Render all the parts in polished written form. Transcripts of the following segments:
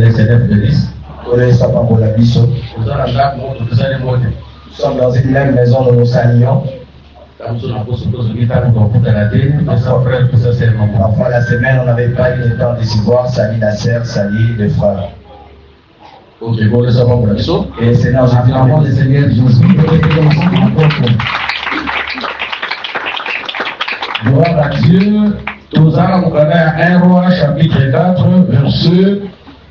les élèves de l'Est. Nous sommes dans une même maison de nos salions. Parfois la semaine, on n'avait pas eu le temps de s'y voir, salir la sœur, salir les frères. Et c'est dans un moment de Seigneur Jésus. Gloire à Dieu. Nous allons connaître 1 Roi chapitre 4, versets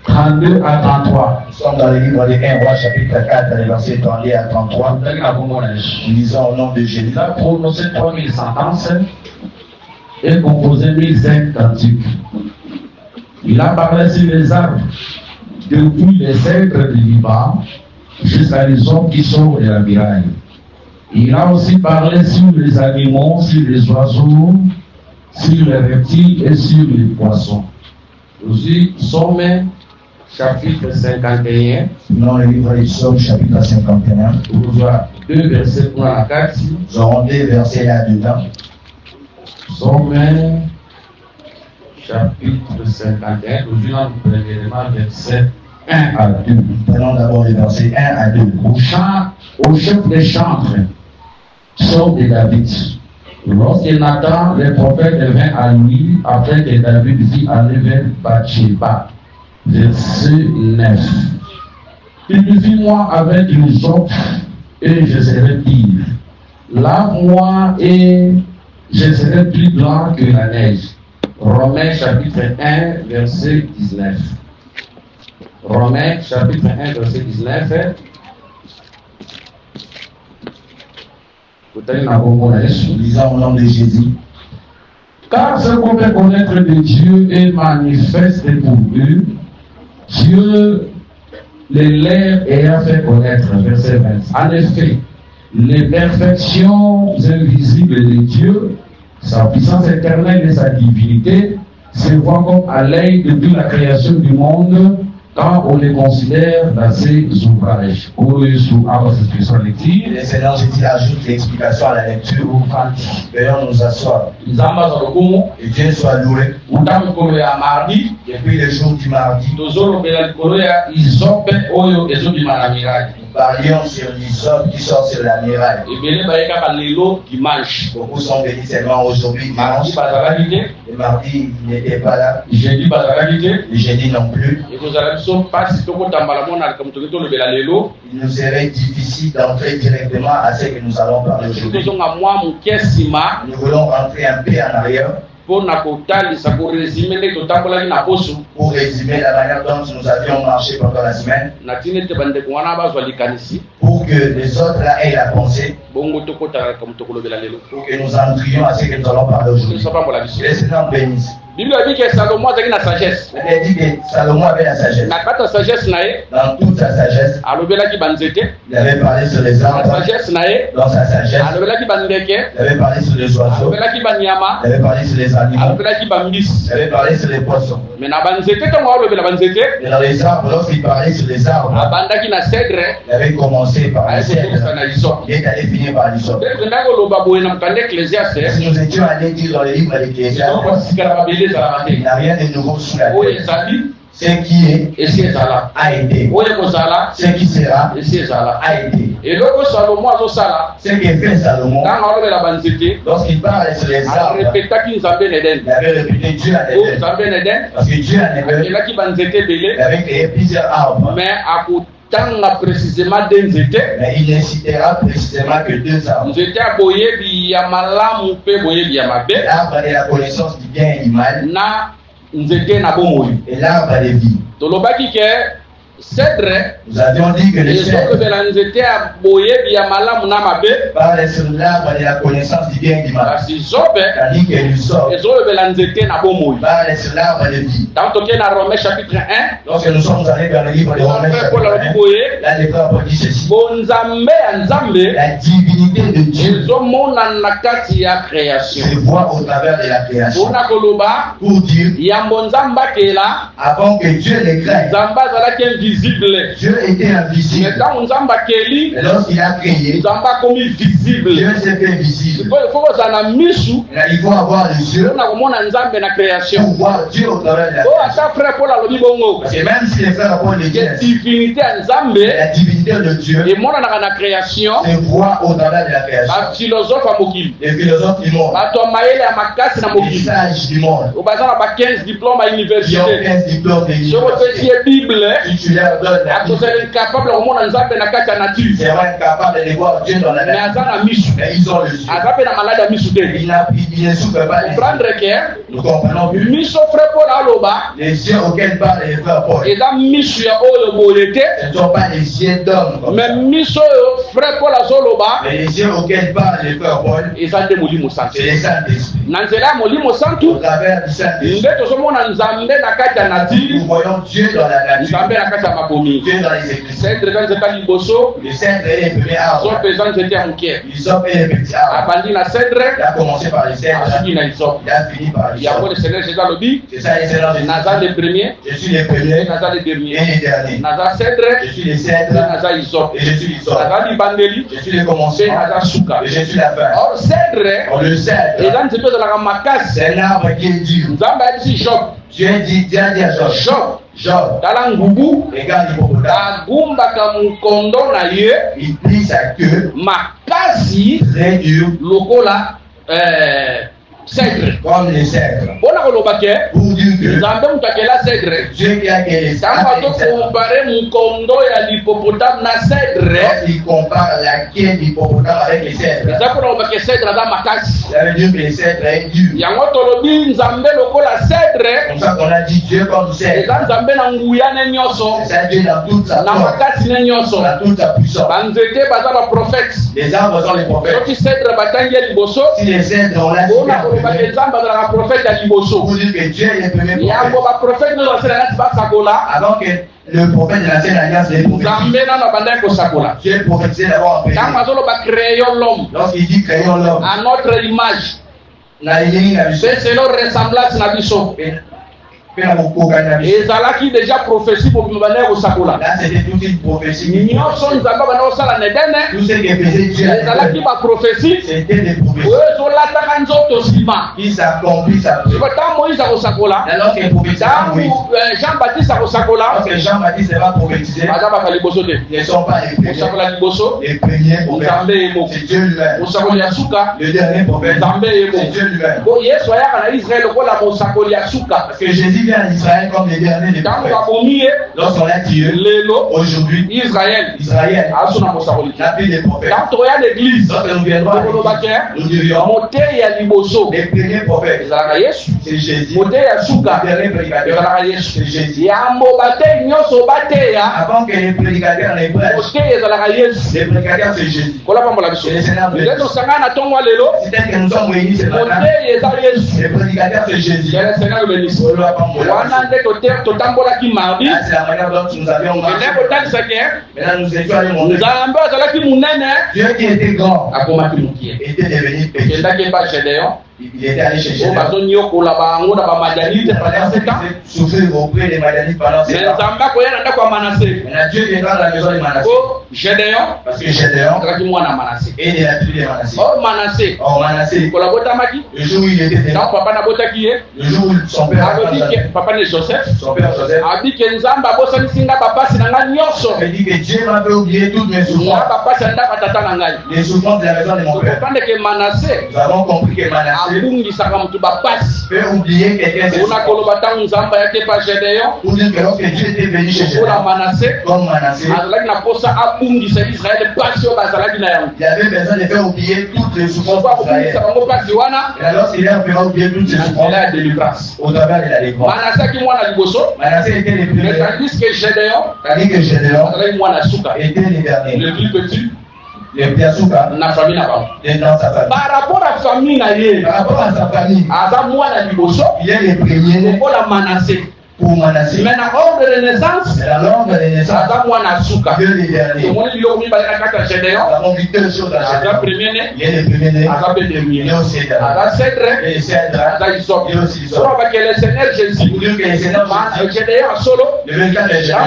32 à 33. Nous sommes dans le livre de 1 Roi chapitre 4, versets 32 à 33. Nous lisons au nom de Jésus. Il a prononcé 3000 sentences et composé 1005 cantiques. Il a parlé sur les arbres, depuis les cèdres du Liban jusqu'à les hommes qui sortent de la muraille. Il a aussi parlé sur les animaux, sur les oiseaux, sur les reptiles et sur les poissons. Aussi, Somme, chapitre 51. Dans le livre du Psaume, chapitre 51. Nous avons 2 versets 1 à 4. Nous aurons 2 versets là-dedans. Somme, chapitre 51. Nous allons premièrement verset 1 à 2. Prenons d'abord les versets 1 à 2. Au chef des chantres, Psaume de David. Lorsque Nathan, le prophète, vint à lui, après que David vit aller vers Bathsheba. Verset 9. Purifie-moi avec l'hysope et je serai pire. Lave-moi et je serai plus blanc que la neige. Romains chapitre 1, verset 19. Romains chapitre 1, verset 19. Lisons au nom de Jésus. Car ce qu'on peut connaître de Dieu est manifeste pour eux. Dieu les lève et a fait connaître. Verset 20. En effet, les perfections invisibles de Dieu, sa puissance éternelle et sa divinité, se voient comme à l'œil depuis la création du monde, quand on les considère dans ses ouvrages. Le Seigneur Jésus ajoute l'explication à la lecture. Veuillons nous asseoir. Et Dieu soit loué. Depuis le jour du mardi, nous parlions sur l'hysope qui sort sur la muraille. Beaucoup sont venus seulement aujourd'hui, dimanche. Le mardi, il n'était pas là. Le jeudi non plus. Il nous serait difficile d'entrer directement à ce que nous allons parler aujourd'hui. Nous voulons rentrer un peu en arrière pour résumer la manière dont nous avions marché pendant la semaine, pour que les autres là aient la pensée, pour que nous entrions à ce que nous allons parler aujourd'hui. Le Seigneur bénisse. Bible dit que Salomon avait la sagesse. Il dit que Salomon avait la sagesse. Dans toute sa sagesse, il avait parlé sur les arbres. Dans sa sagesse, il avait parlé sur les oiseaux. Il avait parlé sur les animaux. Il avait parlé sur les poissons. Mais dans les arbres, lorsqu'il parlait sur les arbres, il avait commencé par les cèdres. Il est allé finir par l'hysope. Si nous étions allés dire dans le livre d'Ecclésiaste, il n'y a rien de nouveau sous la terre. Ce qui est a été. Ce qui sera a été. Ce que fait Salomon, lorsqu'il parle sur les arbres, il avait répété Dieu en Éden. Parce que Dieu en Éden, il avait créé plusieurs arbres. Mais il ne citera précisément que 2 arbres. L'arbre de la connaissance du bien et du mal et l'arbre de vie. Nous avions dit que les cèdres parlaient sur l'arbre de la connaissance du bien et du mal. Tandis que l'hysope parlait sur l'arbre de vie. Lorsque nous sommes allés dans le livre de Romains chapitre 1, là le Paul dit ceci: la divinité de Dieu se voit au travers de la création. Pour dire, avant que Dieu les crée, invisible. Dieu était invisible. Maintenant, Nzamba Keli, Lorsqu'il a créé, Nzamba comme visible. Dieu s'est fait visible. Il faut que ça n'a misu. Il faut avoir les yeux On a comment Nzamba na création. pour voir Dieu au travers de la Oh, création. à frère Paul a le bongo. Parce que même si les frères Paul le La disent, divinité à Nzambe la divinité de Dieu et moi dans la création. se voit au travers de la création. Un philosophe à Mokili. Les philosophes du monde, Bato maele à Makasi na les Mokili. sages du monde, Au bazar à 15 diplômes à qui ont l'université. 15 diplômes de Je refais l'université, Bible. si tu leur donnes la À cause Bible, d'être capable au monde Nzambe na kati ya nature. c'est vraiment incapable de voir Dieu dans la Mais nature. Azana misu. Mais ils ont le yeux. Azape na malade à misu te. Il ne souffre pas les yeux. Comprendre que Nous comprenons que miso frère Paul aloba. les yeux auxquels parlent les frères Paul, Eza misu ya oyo boyete. ce ne sont pas les yeux d'hommes comme ça. Mais miso oyo frère Paul azoloba. Mais les yeux auxquels parlent les frères Paul, Eza nde molimo c'est santu. les Saint-Esprit. Na nzela ya molimo Au santu. travers du Saint-Esprit, Nde tozomona Nzambe na kati ya nature. nous voyons Dieu dans la nature, Nzambe na kati ya mabomi. Dieu dans les églises. Cedre quand nzeta liboso. Le cèdre est les premiers arbres. Zo pesa nzete ya moke. L'hysope est les petits arbres. Abandi na cedre. Il a commencé par les cèdres, Asuki na isope. il a fini par les Yango hysope. le Seigneur Jésus alobi. C'est ça les cèdres de Naza Dieu. le premier. Je suis les Et premiers naza le et dernier. les derniers. Naza cedre. Je suis les Et cèdres naza isope. et je suis l'hysope. Naza libandeli. Je suis les Et commencements naza suka. et je suis la fin. Or cedre. Or, le cèdre, Eza nzete ozalaka makasi. c'est l'arbre qui est dur. Nzambe ayebisi Job. Dieu dit à Job, Job. Job, Tala ngubu. regarde l'hippopotame. Agumbaka mukondo na ye. Il plie sa queue, Makasi. très dur, Lokola. Cedre. comme les cèdres. Bona koloba ke. Pour dire que Nzambe mutu akela cedre. Dieu qui a créé les Ntango tokompare mukondo ya lipopotame na cedre. il compare la queue d'hippopotame avec les cèdres. Eza mpona koloba ke cedre aza makasi. Ça veut dire que les cèdres est dur. Yango tolobi Nzambe lokola cedre. Comme ça qu'on a dit Dieu comme cèdre. Eza Nzambe na nguya ne nyonso. C'est ça Dieu dans toute sa Na force, makasi ne nyonso. dans toute sa puissance. Banzete baza baprofete. Les arbres sont les prophètes. Soki cedre batangi ya liboso. Si les cèdres ont la Bona koloba ke Nzambe azalaka profete ya liboso. pour dire que Dieu est le premier Yango prophète. baprofete nyonso basala nati basakola. Avant que le prophète de l'ancienne alliance les prophétise, Nzambe nano abandaki kosakola. Dieu prophétisait d'abord en premier. Ntango azoloba créons l'homme Lorsqu'il dit créons l'homme, à notre image. na elingi na biso, C'est selon ressemblance na biso. pe na kokokani na biso. Ezalaki déjà prophétie pour bana kosakola. Là, c'était toute une prophétie. Nyonso Nzambe bana kosala nedene. Tout ce que faisait Dieu, Ezalaki prophétie. c'était des prophéties Oyo ezolataka nzoto nsima. qui s'accomplissent après. Ntango Moïse akosakola. Alors que prophétisait Moïse, Ntango Jean-Baptiste akosakola. lorsque Jean-Baptiste va prophétiser, Baza baka liboso te. ils ne sont pas les premiers. Kosakola liboso. Les premiers prophètes, Nzambe yemo. c'est Dieu lui-même. Kosakoli ya suka. Le dernier prophète, Nzambe yemo. c'est Dieu lui-même. Bo Yesu ayaka na Israël lokola mosakoli ya suka. Parce que Jésus vient en Israël comme le dernier des Ntango prophètes. bakomi ye. Lorsqu'on a Dieu, Lelo. aujourd'hui, Israël. Israël Asuna mosakoli. n'a plus de prophètes. Ntango toya l'église. Lorsque nous viendrons à l'église, nous dirions, motei ya liboso les premiers prophètes, ezalaka Yesu. c'est Jésus. Motei ya suka Le dernier prédicateur, ezalaka Yesu. c'est Jésus. Yambo batei nyonso bateya Avant que les prédicateurs ne prêchent, motei ezalaka Yesu. les prédicateurs, c'est Jésus. kolapambola biso nde tosangana na ntongo lelo C'est-à-dire que nous sommes réunis ce matin. motei eza Yesu. Les prédicateurs, c'est Jésus. Yele Seigneur benisi. Wana nde totambolaki mardi Là, c'est la manière dont nous avions marché. ene kotalisa ke Maintenant, nous étions allés montrer. Nzambe azalaki munene Dieu qui était grand akomaki mokie était devenu petit. kendaki epa Gédéon Il était allé chercher oyo bazoniokola bango na bamadianite pendant 7 ans. souffrir auprès des Madianites pendant 7 Mais ans. Nzambe akoya na ndako ya Manase Maintenant, Dieu viendra dans la maison de Manassé. po Gédéon Parce que Gédéon azalaki mwana Manase. est de la tribu de Manassé. Or Manase Or, Manassé, likolo abotamaki le jour où il était né, ntango papa nabotaki ye le jour où son père alobi ke papa ne Joseph son père Joseph abi ke Nzambe abosanisi nga bapasi na ngai nyonso avait dit que Dieu m'avait oublié toutes mes nga souffrances, bapasi ya ndako ya tata na ngai. les souffrances de la maison de mon père. tokopande ke Manase Nous avons compris que Manassé abungisaka mutu bapasi peut oublier quelqu'un de mpona koloba ntango Nzambe ayaki epa Gédéon pour dire que lorsque Dieu était venu chez mpona Gédéon, Manase comme Manassé, azalaki na posa abungisa Israele pasi oyo bazalaki na yango il avait besoin de faire oublier toutes les souffrances po d'Israël. akobungisa bango pasi wana Et alors, il a fait oublier toutes ces na souffrances nzela ya délivrance. au travers de la délivrance. Manase aki mwana liboso Manassé était le mais premier, tandis que Gédéon tandis que Gédéon azalaki mwana suka était le dernier. le plus petit Le Piasuka na famille na bango. est dans sa famille. Par rapport à famille na ye Par rapport à sa famille, aza mwana liboso il est le premier lokola Manase Pour Manassé. Mais dans l'ordre de naissance, Dans l'ordre de naissance, Dieu les derniers. Nous avons vu deux choses dans Gédéon. Il y a les premiers-nés, il y a aussi les derniers. Et les cèdres, il y a aussi les autres. que le Seigneur Jésus, Pour dire que les Seigneurs Gédéon solo, le 24 de Gédéon,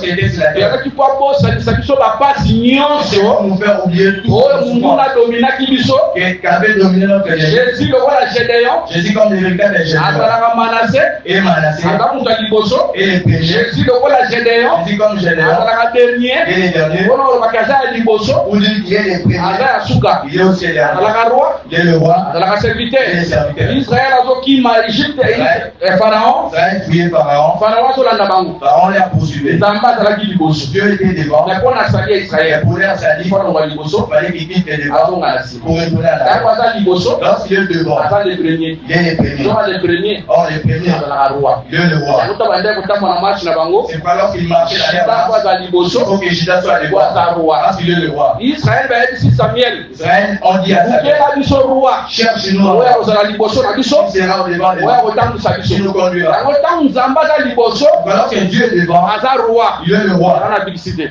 il y a qui peut bosser, ça qui sont la passe nyonso, nous faire oublier tout. on a dominé qui biso, Qui avait dominé notre Gédéon. Jésus le roi de Gédéon, Jésus comme le 24 de Gédéon. Azalaka Manassé, Et Manassé. et Et les premiers. Jésus le roi de Gédéon, Jésus comme Gédéon. Azalaka dernier, Et les derniers. on va cacher Liboso, Pour dire qu'il y a les premiers. Azalaka Souka, Il y a aussi les derniers. Azalaka roi, Il y a le roi. Azalaka serviteur, Et les serviteurs. Israël a qui m'a Égypte et Pharaon, Israël fouillé Pharaon. Pharaon sur la Nabango, Pharaon les a poursuivis. Zamba Azalaki Liboso, Dieu était devant. mais qu'on a sali Et Israël, pour aller à sa vie, on va Liboso, il fallait qu'il quitte les devants Azonga la si. pour retourner à la Quand terre. on a Liboso, Lorsqu'il est devant, Azal les premiers, il est les premiers. ils ont les premiers, Or, les premiers, Azalaka roi. il est le roi. C'est C'est pas lorsqu'il marchait la terre, il faut que Judas soit le roi. Parce qu'il est le roi. Israël va être ici Samuel. Israël, on dit à sa Qui est mère, là du roi. cherche-nous. Ouais, on a liboso na biso. Il sera au devant des Ouais, gens. autant nous ça biso. Il nous conduira. Autant nous zamba da liboso. Alors que Dieu est devant, Aza roi. il est le roi. On a bixité.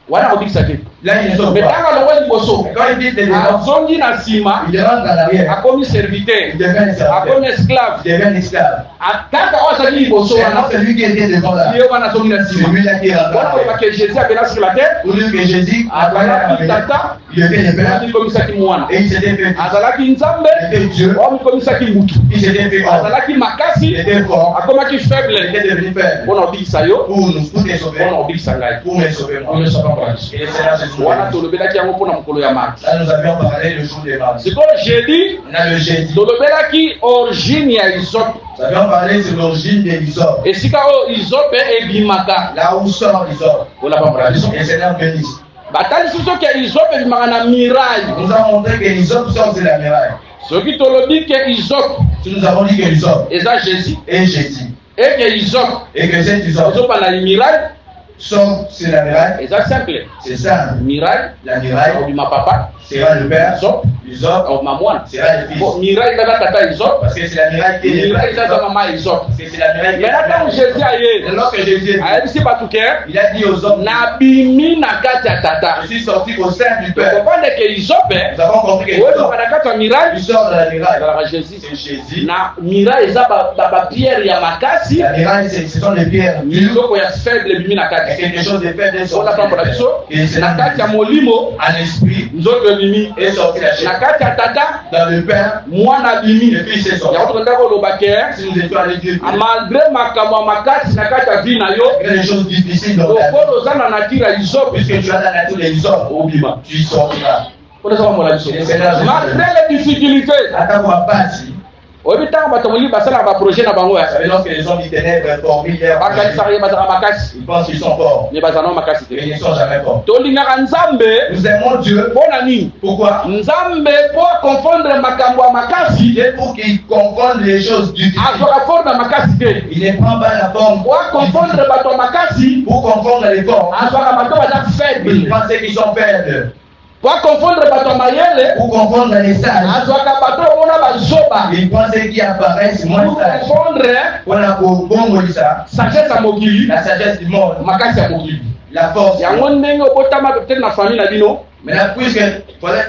Wana obixité. Là, il est au Mais roi. quand on a liboso, Quand il dit devant, azongi na sima, il rentre en arrière. a commis serviteur, Il devient un a serviteur. commis esclave. Il devient un esclave. Ataka on sa liboso Et wana. alors, celui qui était devant là, Dieu wana zongi na c'est sima. lui là qui est rentré en Voilà arrière. que Jésus a venu sur la terre. Pour dire que Jésus a Azalaki tata. il était le père Il commis ça qui mwana. et il s'était fait. Azalaki nzambe. Il était Dieu. Il commis ça qui mutu. Il s'était fait homme. Azalaki makasi. Il était fort. Akomaki Il faible. était devenu faible. On a dit ça yo. Pour nous, pour les sauver. On a dit ça là. Pour me sauver moi. On le sauve pas. Et le Seigneur Jésus. Wana tolobelaki yango pona mokolo ya mardi. Là, nous avions parlé le jour des mardis. Siko jeudi On a le jeudi. tolobelaki origine ya isope. Nous avions parlé sur l'origine de l'isop. Esika oyo isope ebimaka. Là où sort l'isop. Ola pa bradiso. Et le Seigneur bénisse. Batalisi soki isope ebimaka na miraille. Nous avons montré que l'isop sort de la muraille. Soki tolobi ke isope Si nous avons dit que l'isop eza Jésus est Jésus. et que isope Et que cet isop ezopa na miraille sort sur la muraille. eza simple. C'est ça. Miraille La muraille obima papa sera le père. isope L'isop obima mwana. sera le fils. Bon, miraille kaka tata isope. Parce que c'est la muraille qui est le Miraille eza père. mama isope. Parce que c'est la muraille qui Mais est là quand le Jésus père. aye Et lorsque Jésus est venu, ayebisi bato ke il a dit aux hommes, nabimi na kati ya tata. je suis sorti au sein du Père. Comprendre que isope Nous avons compris que oyoka na kati ya miraille il sort de la muraille. ezalaka Jésus. C'est Jésus. Na miraille eza bapierre ya makasi La muraille, ce sont les pierres dures. biloko ya faible ebimi na Et kati. quelque chose de faible est sorti. Ola pambola biso Et c'est na kati ya molimo en esprit nzoto ebimi est sorti la na chair. kati ya tata Dans le Père, mwana abimi le Fils est sorti. yango tokenda koloba ke Si nous étions allés Dieu, malgré makambo ya makasi na kati ya vi na yo il y a des choses difficiles dans ta vie. lokolo oza na natire ya isope Puisque tu as la nature des hommes, obima tu sortiras. mpona eza bambola biso Et c'est là, je- malgré les difficultés Attends-moi pas si. oyebi ntango bato molili basalaka baprojet na bango Vous ya savez, lorsque les hommes du ténèbres dorment hier, bakanisaka ye bazalaka makasi ils pensent qu'ils sont forts. me bazala nao makasi Mais te ils ne sont jamais forts. tolingaka nzambe Nous aimons Dieu. mpo na nini Pourquoi? nzambe mpo akonfondre makambo ya makasi C'est pour qu'ils confondent les choses du azwaka forme ya makasi te Il ne prend pas la forme po akonfondre bato ya makasi pour confondre les formes. azwaka bato baza Ils faible pensent qu'ils sont faibles. po akonfondre bato ya mayele Pour confondre les sages. azwaka bato omona bazoba Ils pensent qu'ils apparaissent moins pour sages. confondre Voilà pour bon ça. sagesse ya mokili La sagesse du monde. makasi ya mokili La force. yango ndenge obotama peut-être na famille na bino Maintenant, puisque voilà,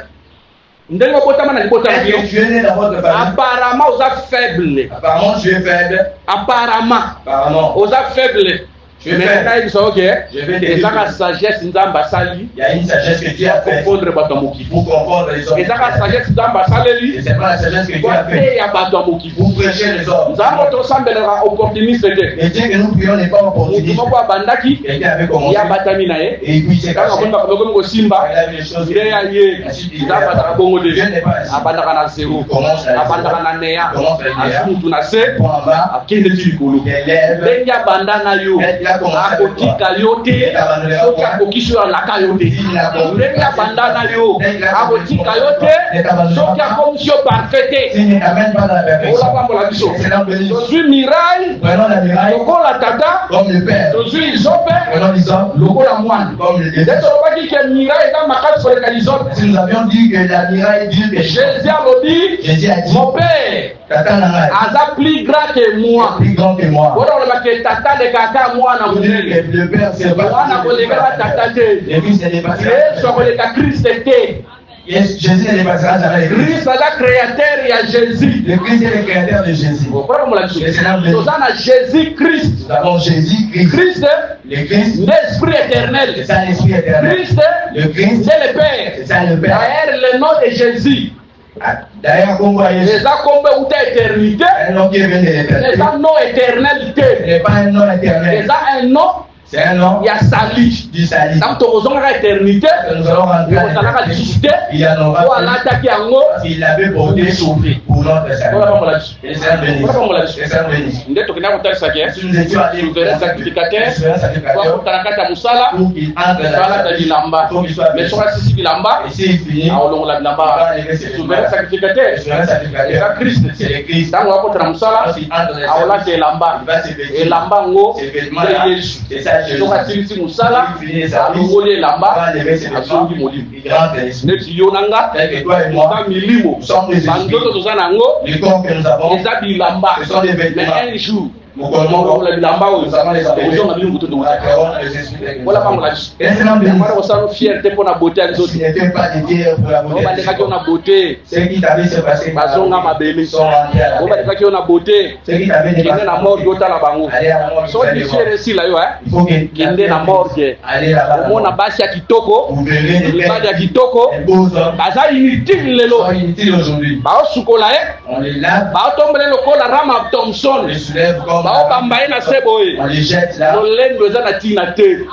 ndenge obotama na libota na bino est-ce que tu es né dans votre famille? apparemment oza faible Apparemment, tu es faible. apparemment Apparemment, oza faible tu es mais faible. nayebi so ke Je vais te ezaka dire. sagesse nzambe asali Il y a une sagesse que Dieu a faite confondre bato ya mokili pour confondre les hommes. ezaka sagesse nzambe Et asaleli c'est pas la sagesse que Dieu a faite koteya bato ya mokili pour prêcher les hommes. nzambe tosambelaka opportuniste te Et Dieu que nous prions n'est pas motu opportuniste. moko abandaki Quelqu'un avait commencé ye abatami na ye et puis c'est kaka caché. moni makambo ekomi kosimba Il a vu les choses. ide ya ye nzambe azaka bongo te Dieu n'est pas ainsi. abandaka na zero Il commence à abandaka na neya commence à asi mutu na se point en bas, akende ti likolo il élève, ndenge abanda na yo il a akotika yo te soki akoki alaka yo te ndenge abandana yo akotika yo te soki akomisi yo parfait te olapambola biso tozwi miraille lokola tata tozwi isope lokola mwana nde tolobaki ke miraille eza makasi koleka isope Jésus alobi mon père aza plus grand que moi. Voilà on va que tata de kaka moi na munene. Le père c'est pas. On a koleka tata te. Et puis c'est les passages. Yesu koleka Christ te. Yes, Jésus n'est pas jamais. Christ est le créateur, il y a Jésus. Le Christ est le créateur de Jésus. Nous avons Jésus Christ. Nous avons Jésus Christ. Christ, le Christ, l'esprit éternel. C'est ça l'esprit éternel. Christ, le Christ, c'est le Père. C'est ça le Père. D'ailleurs, le nom de Jésus. D'ailleurs, comme vous voyez, les accombés ou d'éternité, les nom éternalité. Ce n'est pas un nom éternel. C'est un nom. C'est un nom. Il y a salut. Du salut. Quand nous avons l'éternité, nous allons rentrer dans la suscité. Il y a nos races. Voilà, attaquer en haut. S'il avait porté sauvé pour notre salut. Et c'est un béni. Et c'est un béni. Si nous étions allés au sacrificateur, pour qu'il entre dans la bilamba. Mais sur la sisi bilamba, et s'il finit, on la bilamba. Souverain sacrificateur. C'est Christ. C'est le Christ. Dans le contre Moussala, on l'a fait lamba. Et lamba en haut, c'est Jésus. C'est ça. Donc à Tilisi Moussala, à l'ongolé là-bas, à Songi Molim. Neti Yonanga, Moka Milimo, Bandoto Tozanango, les corps que nous avons, les habits lamba, mais un jour. Voilà pas mon âge. On s'en fierté pour la beauté des autres. N'était pas dédié pour la beauté. On a beauté. Ce qui t'avait se passé. On a ma belle. On va dire qu'on a beauté. Ce qui t'avait dépassé. La mort d'autres la bango. Soit tu fais ici là, il faut qu'il y ait la mort. On a bâti à Kitoko. Il y a Kitoko. Baza inutile le lot. Inutile aujourd'hui. Bah au soukola. On les lave. Bah au tombe le lot la rame à Thompson. Les soulève comme. On les jette là. On les met dans la tinate. Et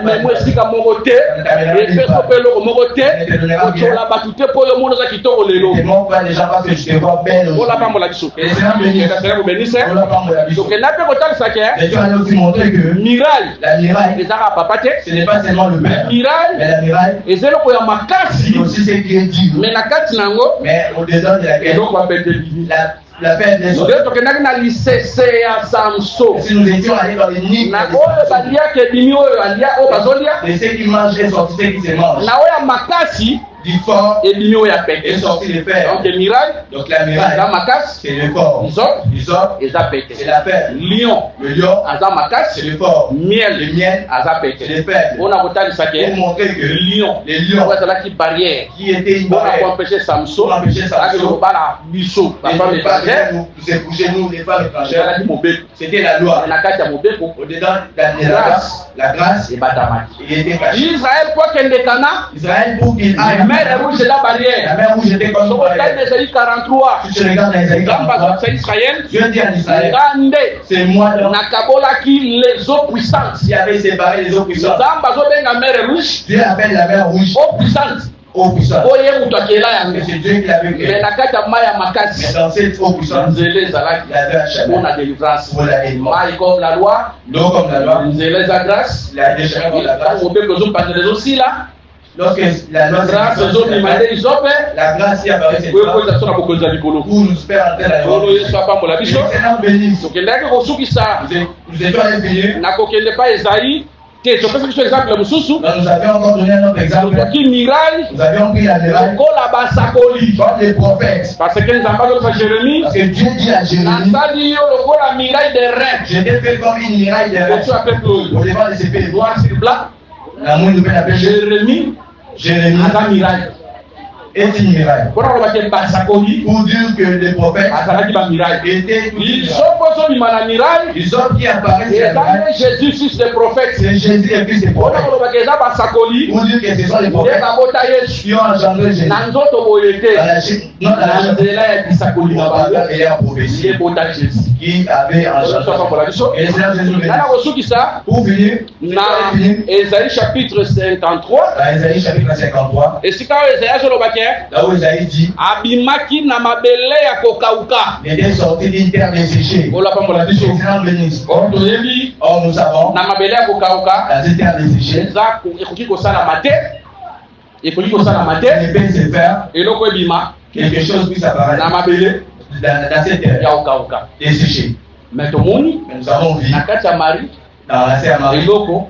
même si comme mon côté, et puis on peut le mogoté. On la batute pour le monde qui tombe le lot. Et moi pas déjà parce que je te vois belle. On l'a pas mon laxo. Et c'est un béni. On l'a pas mon laxo. Donc n'a pas autant ça que. Et tu as aussi montré que miraille. La miraille. Les arabes papa ce n'est pas seulement le père. Miraille. Mais la miraille. Et c'est le quoi makasi. Aussi c'est qui est dit. Mais la carte nango. Mais au dedans de laquelle. Donc on appelle la paix des autres. Si nous étions allés dans les nids, et ceux qui mangent et sortent, ceux qui se mangent. Du fort et sorti le père. Donc la miraille, c'est le corps. C'est la paix. Lion, le lion, c'est le corps. Miel, le miel, c'est le père. On a pour montrer que les lions qui était une barrière pour empêcher Samson, c'est pour chez nous les femmes étrangères. C'était la loi. Au-dedans, la grâce, il était caché. Israël pour qu'il aille. La mer rouge est la barrière. La mer rouge était comme barrière. Si tu regardes dans Isaïe 43, Dieu dit en Israël, c'est moi qui les eaux puissantes. Il avait séparé les eaux puissantes. Dieu appelle la mer rouge eau puissante. Eau puissante. C'est Dieu qui l'avait créé. Mais dans cette eau puissante, il y avait un chemin pour la délivrance. Comme la loi, l'eau comme la loi, la grâce, la décharge de la grâce. Lorsque la grâce y apparaît, pour nous faire entrer la loi. Nous étions allés venir. Nous avions encore donné un autre exemple. Nous avions pris la miraille comme les prophètes. Parce que Dieu dit à Jérémie, je t'ai fait comme une miraille de reins. Au devant des épées noires sur blanc. La moine nous appelle Jérémie. Est une miraille. Pour dire que les prophètes étaient ils ont qui apparaissent Jésus fils des prophètes. C'est Jésus le fils des prophètes. Pour dire que ce sont les prophètes qui ont engendré Jésus. Dans la prophétie qui avait engendré. Et c'est là Jésus pour venir dans Ésaïe chapitre 53. Et si quand Ésaïe là où Esaïe dit, abimaki na mabele ya kokauka. il est sorti d'une terre desséchée. Or nous savons, na mabele ya kokauka, dans cette terre desséchée, ekoki kosala mate, ekoki kosala mate, il peut se faire eloko ebima, quelque chose puisse apparaître na mabele dans cette terre ya kokauka desséchée. Mais tomoni, nous avons vu na kati ya Marie, dans la terre Marie, eloko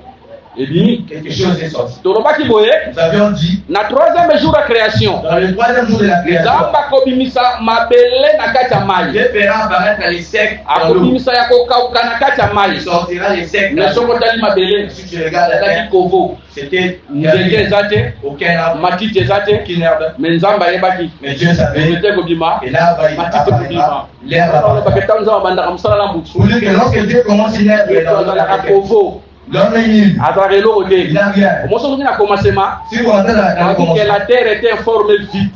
ebimi, quelque chose est sorti. Torobaki boye, Nous avions dit, na troisième jour de création, dans le troisième jour de la création, Zamba kobimisa mabele na kati ya mai. Dieu fera apparaître les secs dans l'eau. Akobimisa ya kokauka na kati ya mai. Il sortira les secs dans Na l'eau. soko tali mabele, Si tu regardes la ezaki terre, kovo, c'était nzete ezate, aucun arbre, matiti ezate, aucune herbe. mais Nzamba ayebaki. Mais Dieu savait, Nzete kobima, et l'arbre il matiti apparaîtra, kobima. l'herbe Baketa apparaîtra. Nzamba bandaka mosala na mbutu. Pour dire que lorsque Dieu commence une herbe dans Azalaka la terre, kovo, l'homme est nul, azalaka eloko te. il n'a rien. Omosoki na commencement, Si vous entrez dans on dit que commencement, la terre était informée vite.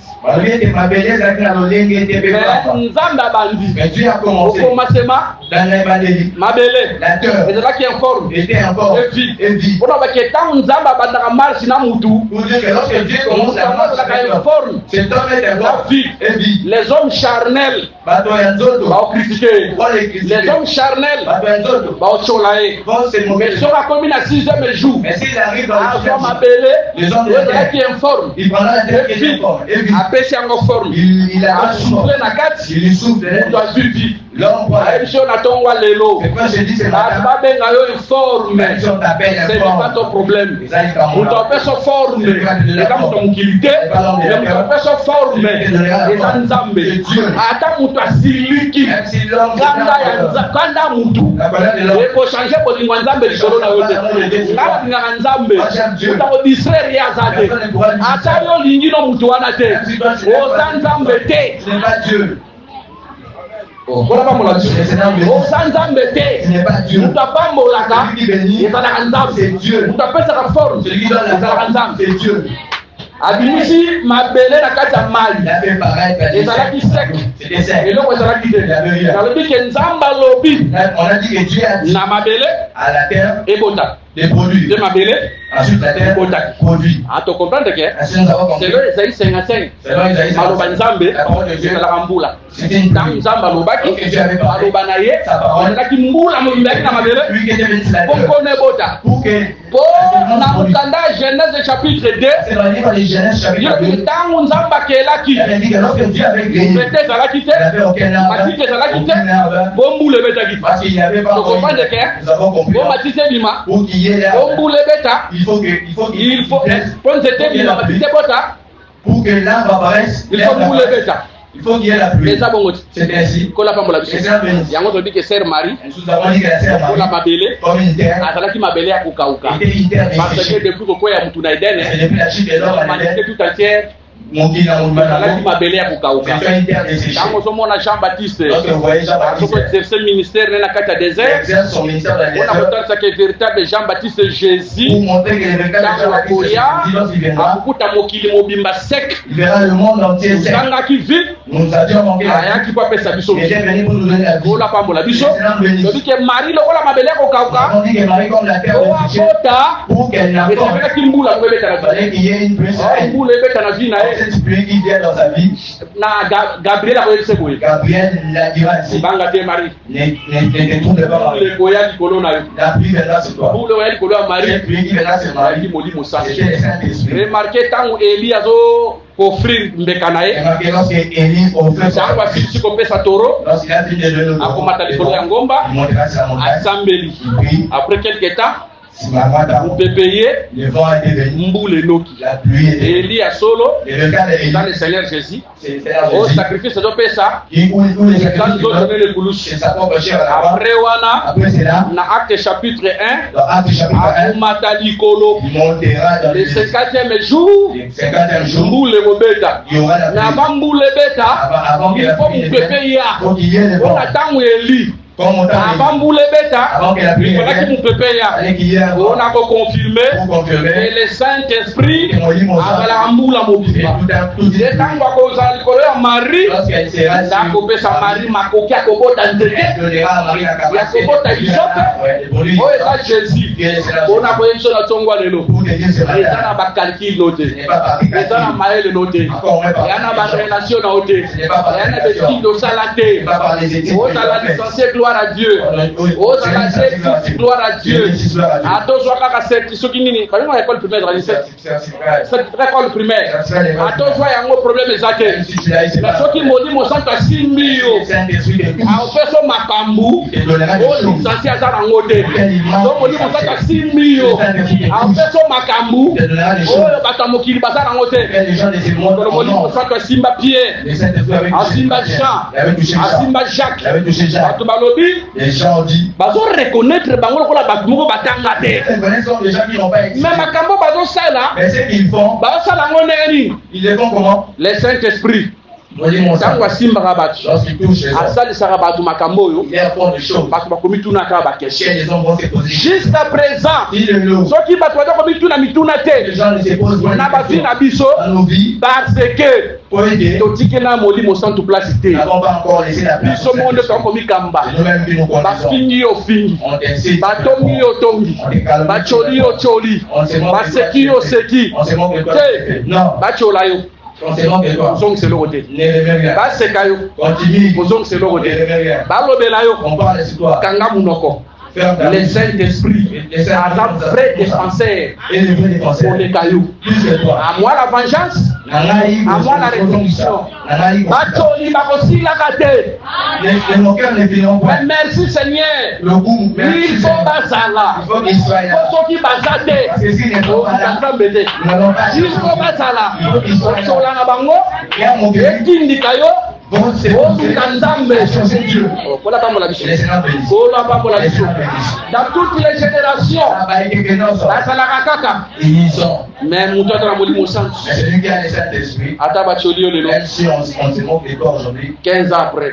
ma bellesse avec la lolenge était Mais belle. Nzamba bandi. Mais Dieu a Au commencé commencement, dans l'évangile. mabele, La terre ezalaki informe. était encore Et vie. pour Mpona baketa Nzamba bandaka marche na mutu. dire que lorsque Dieu commence la marche avec l'homme, Informe. cet homme est encore et vit. Les hommes charnels Bato ya nzoto, baocritiquer. on les critique. Les hommes charnels Bato ya nzoto, baocholaye. vont se moquer. Mais soki akomi na 6e jour, Mais s'il arrive dans le azwa sixième jour, mabele, les hommes de la terre, ezalaki informe. il prendra la terre qui est forte et vit. Apesi yango forme. Il a un souffle. Asouffle na kati. Il lui souffle. Mutu azwi vie. L'homme voit. ayebi so na ntongwa lelo. C'est pourquoi je dis ce Bato matin, babenga yo informe. même si on t'appelle Ce n'est pas ton problème. Mutu apesa forme. Eza mutu mokili te. Mais mutu apesa forme. Eza Nzambe. Ata mutu asiliki. même si l'homme Kanda mutu. ekochange bolingo ya Nzambe likolo na yo te. Ngala lingaka Nzambe. Mutu akodistraire ye aza te. Ata yo olingi no mutu wana te. Oza Nzambe te. ce n'est pas Dieu. Kola pambola biso. Oza Nzambe te. Ce n'est pas Dieu. Mutu apambolaka Celui qui bénit, ezalaka c'est Nzambe. Dieu. Mutu apesaka forme Celui qui donne la ezalaka force, Nzambe. c'est Dieu. Abimisi mabele na kati ya Il mai. a fait paraître Ezalaki sec. c'était sec. Eloko ezalaki te. Nalobi ke Nzambe alobi On a dit que Dieu a dit na mabele à la terre ebota. des produits. De mabele Ensuite, la terre produit. to comprendre que Ainsi, nous avons compris. selon Esaïe 55 Selon Isaïe, maloba Nzambe la parole de Dieu, ezalaka mbula. c'était une Ntango pluie. Nzambe alobaki Ok, Dieu avait parlé. aloba na ye Sa parole. ezalaki mbula mobimaki na mabele Lui qui était venu sur la po terre. mpona ebota. Pour que Po na mokanda Genèse chapitre 2 c'est dans le livre de Genèse chapitre 2. ntango Nzambe akelaki Il avait dit que lorsque Dieu avait créé, il nzete ezalaki te n'y avait aucun arbre, matiti ezalaki te aucune herbe, po mbula ebetaki parce qu'il n'y avait pas To comprendre encore. que Nous avons compris. po matiti ebima Pour qu'il y ait po l'herbe, mbula ebeta il faut qu'il po nzete ebima matiti ebota pour que l'arbre apparaisse, il faut l'herbe mbula apparaisse. ebeta. Il faut qu'il y ait la pluie. eza bongo ti C'est ainsi. kola pambola biso yango tolobi ke sere Marie Nous avons dit que la terre kola Marie, mabele comme une terre, azalaki mabele ya kokauka était une terre parce que desséchée. depuis kokwea mutu na C'est Edene depuis la chute de l'homme à l'humanité l'Éden, tout entière mon qui n'a pas azalaki mabele ya kokauka. c'est une terre desséchée. Ntango ozomona Jean Baptiste Lorsque vous voyez Jean-Baptiste, soko exerce ministère ne na kati ya il désert exerce son ministère dans le mpona désert kotanisaka véritable Jean Baptiste Jésus pour montrer que le véritable ntango Jean-Baptiste, akoya lorsqu'il viendra, akokuta mokili mobimba sec il verra le monde entier sec. ozangaki vide Nous avions manqué la vie. ayaki po apesa biso Il était venu pour nous donner la vie. kola pambola biso Excellent béni. lobi ke Marie lokola mabele ya kokauka On dit que Marie, comme la terre po desséchée, akota pour qu'elle n'apporte, esabelaki mbula ngo ebeta na il fallait qu'il y ait une pluie sur elle. mbula ebeta na vie na ye Cette pluie qui vient dans sa vie, na Gabriel akoyebise boye Gabriel la dira ainsi, banga te Marie ne tourne pas Marie. mbula ekoya likolo na yo La pluie viendra sur toi. mbula oya likolo ya Marie Cette pluie qui viendra sur ayaki Marie, molimo c'est sange le Saint-Esprit. remarke ntango Eli azo kofrir mbeka na ye Remarquez lorsque Élie offrait son ntango asilisi kopesa toro lorsqu'il a fini de donner le akomata likolo ya ngomba il montera sur la montagne. asambeli Puis, après quelque temps Simamata, mopepe ye le vent a été venu, mbula enoki la pluie est venue. Eli ya solo Et le cas d'Élie, dans le Seigneur Jésus c'est Seigneur o Jésus, sacrifice ezopesa où les ntango sacrifices ezodonne le c'est kulusu sa propre chair à la bas. après wana Après cela, na acte chapitre 1 dans Actes chapitre 1, akomata likolo il montera dans le le 50e jour 50e jour, mbula ekobeta il y aura la na pluie. ava mbula ebeta Avant que la ilfo pluie ne mopepe vienne, ya faut qu'il y ait le vent. mpona ntango Eli avant Boulebeta, il faudra qu'il nous prépare. On a confirmé et le Saint-Esprit a la moule à mobiliser. Il est temps qu'on a Marie, la copie sa Marie, ma coquille à Kobo d'André, la Kobo d'Aïsop, oh, et ça, Jésus. On a voyé sur la Tonga de l'eau. Et ça n'a pas calculé noté. Et ça n'a pas maillé noté. Il y en a pas relation noté. Il y en a des filles de salaté. Oh, ça l'a licencié, gloire à Dieu. Oh, ça l'a licencié, gloire à Dieu. Attends, je vois qu'à cette, ce qui n'est pas une école primaire, c'est l'école primaire. Attends, je vois, il y a un problème exact. Mais ceux qui m'ont dit, mon sang, tu as 6 millions. On fait son macambou. Oh, licencié à ça, on a donc, on dit qu'on fait 6 millions. On fait son macambou. Oh, batamokili, basa dans l'hôtel. On dit qu'on fait Simba Pierre, à Simba Jean, à Simba Jacques. Les gens ont dit, baso reconnaître bango ko la bakmo batanga te. Mais makambo baso sala. Mais ce qu'ils font, baso sala ngoni. Ils le font comment? Le Saint-Esprit. Lorsqu'il touche les hommes, il y a fort de choses. Les hommes vont se poser. Jusqu'à présent, les gens ne se posent pas dans nos vies parce que nous n'avons pas encore laissé la place. Nous-mêmes qui nous connaissons. On se moque de toi. Non. C'est bon que toi. Continue. On parle de toi. Les Saint-Esprit, les vrais défenseurs pour les cailloux. À moi la vengeance, à moi la révolution. Merci Seigneur. Il faut Basala. Il faut qu'il Basate. Il faut Basala. Dans toutes les générations, mais celui qui a le Saint-Esprit, même si on se moque de toi aujourd'hui, 15 ans après.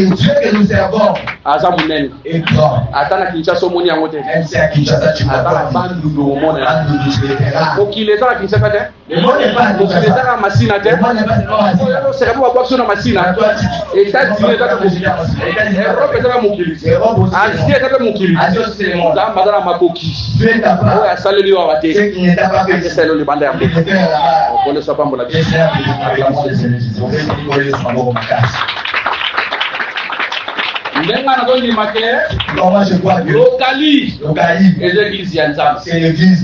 Dieu que nous servons est grand. Même si à Kinshasa tu m'as pas le monde n'est pas moi je crois que locali c'est l'église de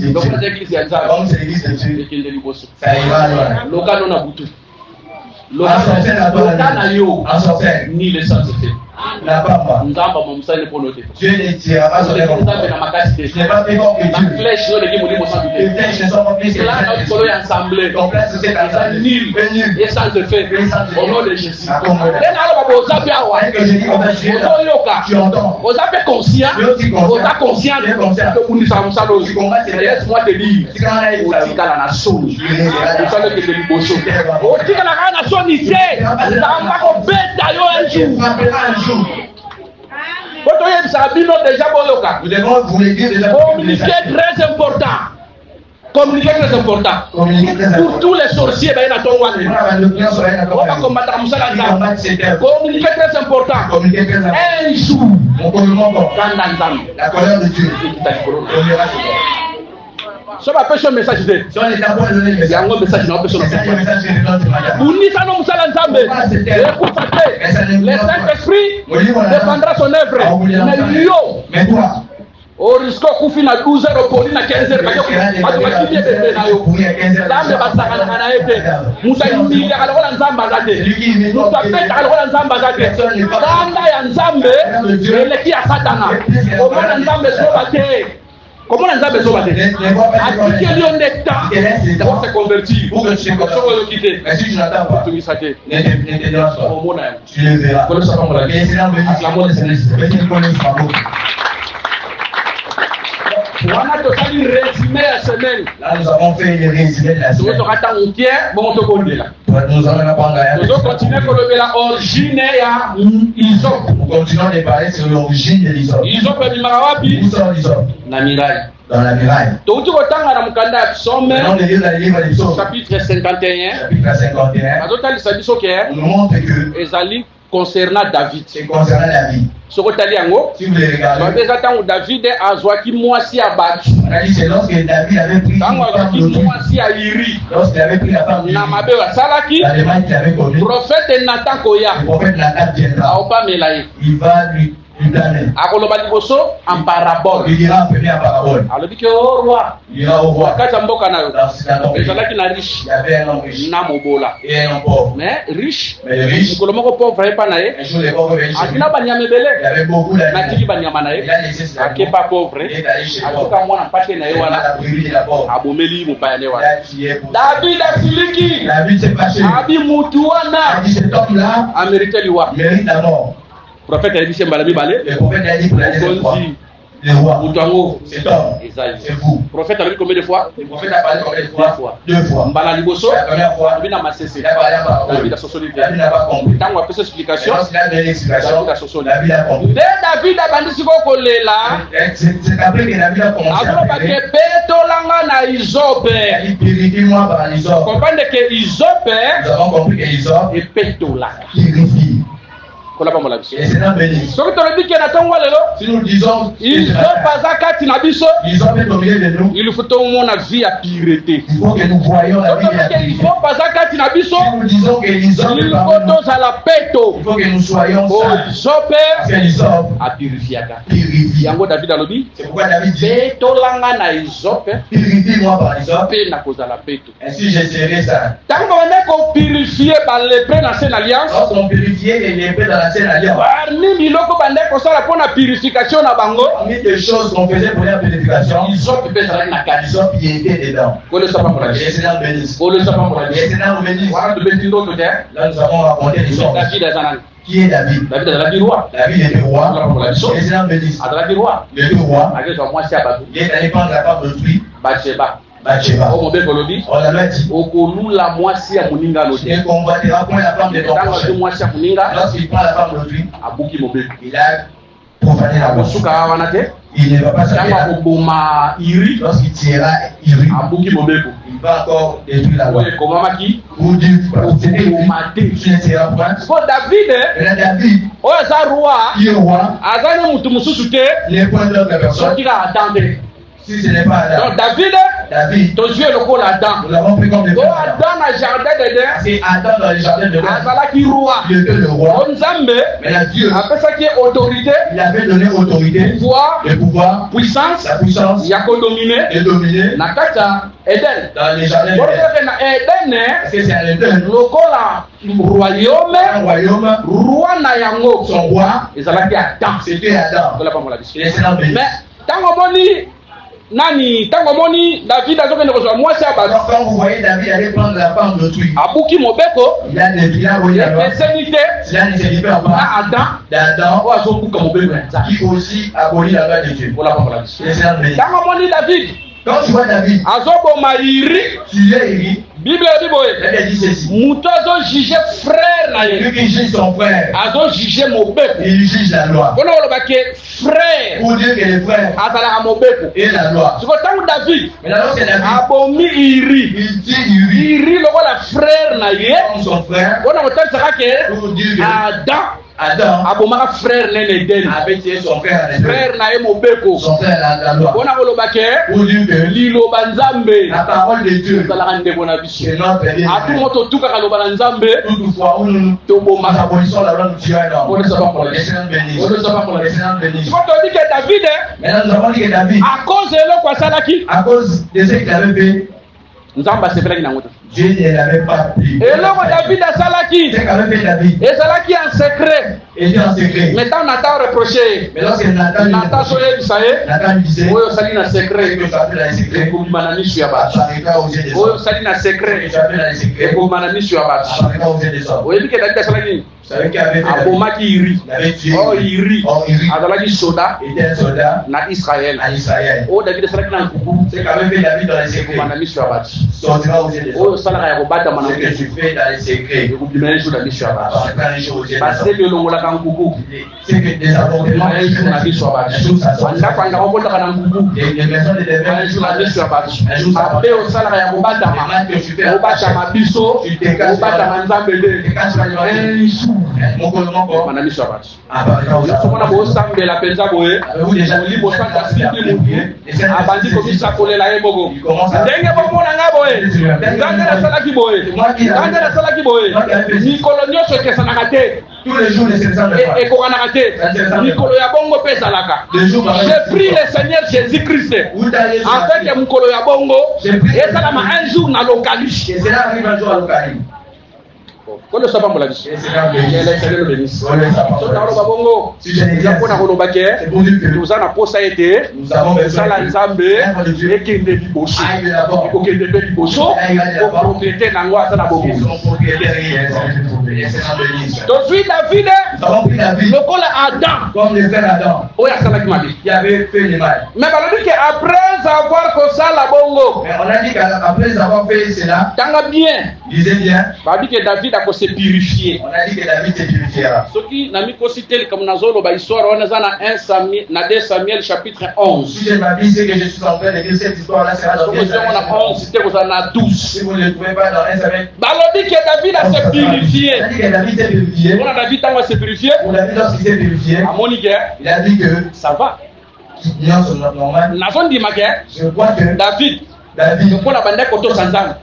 Dieu. Comme c'est l'église de Dieu, ça ira loin. Local on a boutou. Local ni les saintetés. La papa. Dieu ne tirera pas sur les hommes. Je n'ai pas fait comme que Dieu. Les flèches ne sont pas prises. Ton place c'est un nul. Et ça se fait au nom de Jésus. Que je dis qu'on va tuer là. Tu entends. Vous avez conscient. Vous avez conscient que vous nous sommes laisse-moi te dire. La nation. Nous devons vous le dire déjà. Communiquer très important. Communiquer très important. Pour tous les sorciers, on va combattre communiquer très important. Un jour, la colère de Dieu. So va passer un message de. Si on est d'abord donné le message. Il y a un message dans le message. Le Saint-Esprit défendra son œuvre. Mais toi, au risque de faire 12 heures au poli na 15 heures. Parce que tu es bébé na yo. Nzambe basaka na ete. Musa yimbi akalola nzamba zate. Musa peta akalola nzamba zate. Kanda ya nzambe eleki ya satana. Omona nzambe so bate. Comment on a besoin de appliquer lion de temps pour se convertir, pour que tu puisses quitter. Mais si tu n'attends pas, tu ne dérange pas. Tu les verras. Mais c'est là où il y a On a totalement résumé la semaine. Là, nous avons fait le résumé de la semaine. Nous allons continuer à lever la origine à Isop. Nous continuons de parler sur l'origine de l'Isop. Isop est du Où sont l'Isop? Dans la muraille. Chapitre 51. Chapitre 51. Nous montre que concernant David. C'est concernant David. Si vous les regardez, David a joué moi si à battu. C'est lorsque David avait pris lorsqu'il avait pris la femme de l'Allemagne qu'il avait connu, le prophète Nathan viendra. Il va lui donner. En parabole. Il dira en premier en parabole. Il dit au roi. Il dira au roi. Il y avait un homme riche et un homme pauvre. Mais riche. Mais le riche, un jour les pauvres venaient chez lui. Il avait beaucoup d'amis. Il a laissé ses amis. pas pauvre. Il est allé chez le pauvre. Il Il a la brebis de la pauvre. Il a tué pour ça. David a filiki. David s'est fâché. Abi Il a mutuana. dit cet homme-là A mérité liwa. mérite la mort. Le prophète a dit c'est malami balé. Le prophète a dit pour la deuxième fois. Le roi, cet homme, c'est vous. Le prophète a dit combien de fois? Le prophète a parlé combien de fois? Deux fois. Mbala liboso. La première fois, David n'a pas cessé. il a parlé en parole. David a sosolé. David n'a pas compris. Tant qu'on a fait cette explication, Lorsqu'il a donné l'explication, David a sosolé. David a compris. Dès David a bandit si vous collez là. C'est après que David a commencé à parler. Il a dit purifie-moi par l'Isop. Comprenez que Isop Nous avons compris que l'Isop est pétola. purifie. Et c'est un béni. Si nous disons Isop est au milieu de nous, il faut que vie à pureté. il faut que nous voyons la vie de la purité. Si nous disons que l'Isop est parmi nous, il faut que nous soyons saints. Parce que l'Isop purifie. C'est pourquoi David dit purifie-moi par l'Isop, ainsi je serai saint. Lorsqu'on purifiait les lépreux dans la Sainte Alliance, parmi les choses qu'on faisait pour la purification, l'Isop y était dedans. Et c'est dans le bénis. Et c'est dans le bénis. Là nous avons raconté l'histoire. Qui est David? David était roi. Et c'est dans le bénis. Il était roi. Il est allé prendre la femme d'autrui. Bathsheba. On l'a dit. Il combattra point la femme de ton prochain. Lorsqu'il prend la femme d'autrui, il a profané la bouche. Il ne va pas s'arrêter. Lorsqu'il tirera Iri, il va encore détruire la loi. Pour dire, tu ne seras point. Et là, David, qui est roi, n'est point d'autre personne. Si ce n'est pas Adam. Donc David, ton Dieu est le col Adam. Nous l'avons pris comme des Adam dans le jardin d'Éden. C'est Adam dans le jardin de roi. Il était le roi. Mais la Dieu, après ça qui est autorité, il avait donné autorité, le pouvoir, puissance, la puissance, il a dominer, de dominer. Nakata Éden. Dans les jardins d'Éden. C'est un Éden. Le col royaume. Un royaume. Roi Nayango. Son roi. C'était Adam. Mais tant qu'on moni David a donné le moi c'est alors quand vous voyez David aller prendre la femme d'autrui, Abuki Mobeko, il a des biens où il y a des d'Adam qui aussi abolit la loi de Dieu. Tant qu'on moni David, quand tu vois David, tu es Iri. Bible dit ceci. Moutozo juge frère lui qui juge son frère. Azo juge Mobeko. Il juge la loi. On a frère. Pour dire que les frères et la loi. C'est quand David. Mais alors c'est David. Abomi Iri. Il dit Iri. Iri le la frère naie. Comme son frère. On a que pour dire que Adam abomaka frère nene den avait tué son frère en frère nae Mobeko. Son frère la loi. On a pour dire que lilo banzambe la parole de Dieu. C'est notre bien. A tout moto tout ka lo banzambe. Toutefois où nous abolissons la loi nous tirons on ne sait pas pour les bénis. Quand on dit que David, maintenant nous avons dit que David, à cause de l'eau salaki, à cause de ce qu'il avait fait, nous avons passé plein de Dieu ne l'avait pas pris. Et l'homme David a salaki, ce qu'avait fait David, et salaki en secret. était en secret. Maintenant, Nathan reprochait. Mais lorsque Nathan lui disait, Oyo sali na secret. que tu as fait dans les secrets, Ekumananishi ya batu. apparaîtra aux yeux des Oyo hommes. sali na secret. Que tu as fait dans les secrets, Ekumananishi ya batu. apparaîtra aux yeux des hommes. Oyebi ke David asalaki. Vous savez qu'il avait fait Abomaki Iri. il avait tué. Oh Iri. Or, Uri Azalaki soda était un soldat na Israël. en Israël. Oh David asalaki na nkuku. C'est qu'avait fait David dans les secrets, Ekumananishi ya batu. sortira aux yeux des Oyo hommes. salaka ya kobata Ce que manamuke. tu fais dans les secrets, Ekubimenisho na biso ya batu. apparaîtra un jour aux yeux des Parce hommes. que longolaka nkuku. C'est que des apportements, Un jour na biso ya batu. Andako anga kobotaka na nkuku. des maisons de Un développement, jour na biso ya batu. un jour ça Ape osalaka ya kobatama. Kobatama biso. Kobatama nzambe te. Un jour. mon na miso ya bato apparaîtra aux somona hommes. bosambela mpenza boye Avez-vous déjà vu oli bosanga siki mutu abandi komisakolela ye bobo Il commence à- ndenge bomona nga boye nzambe nasalaki boye nzambe nasalaki boye mikolo nyonso ekesanaka te tous les jours, les célestins de Pâques. ekokanaka te mikolo ya bongo mpe ezalaka j'ai pris le Seigneur Jésus-Christ Vous allez sur la afin vie. ke mokolo ya bongo esalama un jour na lokali Et cela arrive un jour à l'Ocalie. kolo sapambola biso Et c'est là que bénisse on laisse la parole. toloba bongo Si je n'ai eza rien mpona dit, koloba ke c'est pour dire que toza na posa ete nous avons besoin kosala que nzambe l'œuvre de Dieu ekende liboso aille d'abord. ekokende mpe liboso koprogrete nango aza na Ils bokomi sont propriétaires et c'est un bénisse. tozwi davide Nous avons pris la vie lokola adam comme les frères Adam oyo asalaki mabe qui avaient fait le mal. me balobi ke après avoir kosala bongo Mais on a dit qu'après avoir fait cela, tanga bien lisez bien, babi ke david akose purifie on a dit que David se purifiera. soki na mikosi te likambo nazoloba histoire wana eza na 2 Samuel chapitre 11 Si je m'habille, c'est que je suis en train d'écrire cette histoire-là, sera dans soki 1 ozongo na Samuel. 11 te kozala na 12 Si vous ne le trouvez pas dans 1 Samuel, balobi ke david ase on a purifie dit que David s'est purifié. mpona david ntango ase purifie Pour David, lorsqu'il s'est purifié, amoni ke il a dit que, ça va non, c'est normal, nazondima ke je crois que david David, lokola bandaki kotosa nzambe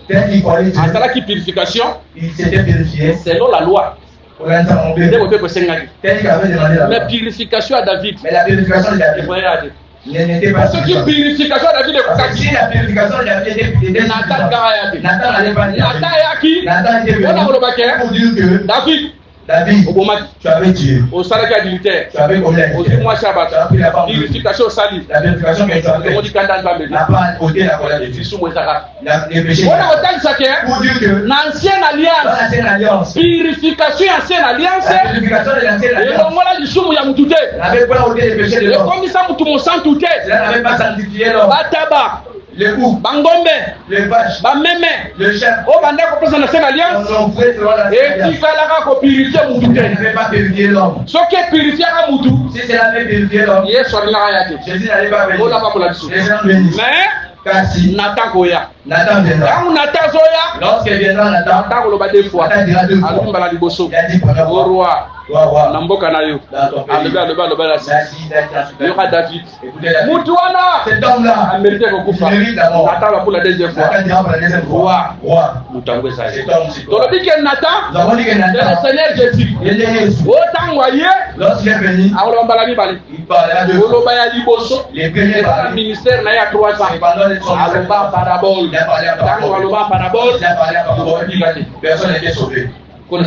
tel qu'il croyait Dieu, asalaki purification il s'était purifié selon la loi pour l'instant nde bope kosengaki tel qu'il avait demandé la mais loi. purification ya david Mais la purification de David ekoyade n'était pas soki suffisante. purification ya david Parce que ekokaki si la purification de David était natan suffisante, kaka ya te Nathan n'allait pas dire natan ayaki Nathan était mpona venu koloba ke pour dire que david David, obomaki tu avais tué, osalaki adultère tu avais commis la ozwi mwasi ya tu as bato pris la femme de Dieu. purification osali La purification que tu as faite omoni kanda nzambe n'a pas ôté la colère de Dieu. lisumu ezaka Les péchés. mpona kotalisa ke Pour dire que na ancienne dans alliance l'ancienne alliance, purification ya ancienne alliance la purification de l'ancienne alliance elongola lisumu ya mutu te n'avait pas ôté les péchés de l'homme. ekomisa mutu mosantu te Cela n'avait pas sanctifié l'homme. bataba Les coups, bangombe les vaches, bameme le chef, oyo bandaki kopesa na ancienne alliance on offrait selon l'ancienne alliance. etikalaka kopurifie mutu Il te n'avait pas purifié l'homme. soki epurifiaka mutu Si cela avait purifié l'homme, yesu alingaka ya te Jésus n'allait pas venir. olapakola biso Les gens bénissent. mais Car si natan koya Nathan viendra, ntango natan azoya lorsqu'il viendra Nathan, natan koloba deux fois Nathan dira deux fois. alobi mbala liboso Il a dit pendant o roi roi, na mboka na yo dans ton pays. alobi lasi Merci d'être dans ce yoka pays. david Écoutez David. mutu wana Cet homme-là, amerite kokufa il mérite la mort. natan bapula deuxième fois Nathan dira pour la deuxième fois, roi. mutu yango ezali Cet homme, c'est toi. tolobi ke natan Nous avons dit que c'est le Nathan, seigneur jésus il était Jésus. o ntango aye Lorsqu'il est venu, akoloba mbala mibale il parlait à deux fois. koloba ya liboso Les premiers ezala parlaient. ministère na ye ya 3 ans Et pendant les son aloba parabole il a parlé à ntango parabole. aloba parabole Il a parlé à parabole. Personne n'était sauvé. Et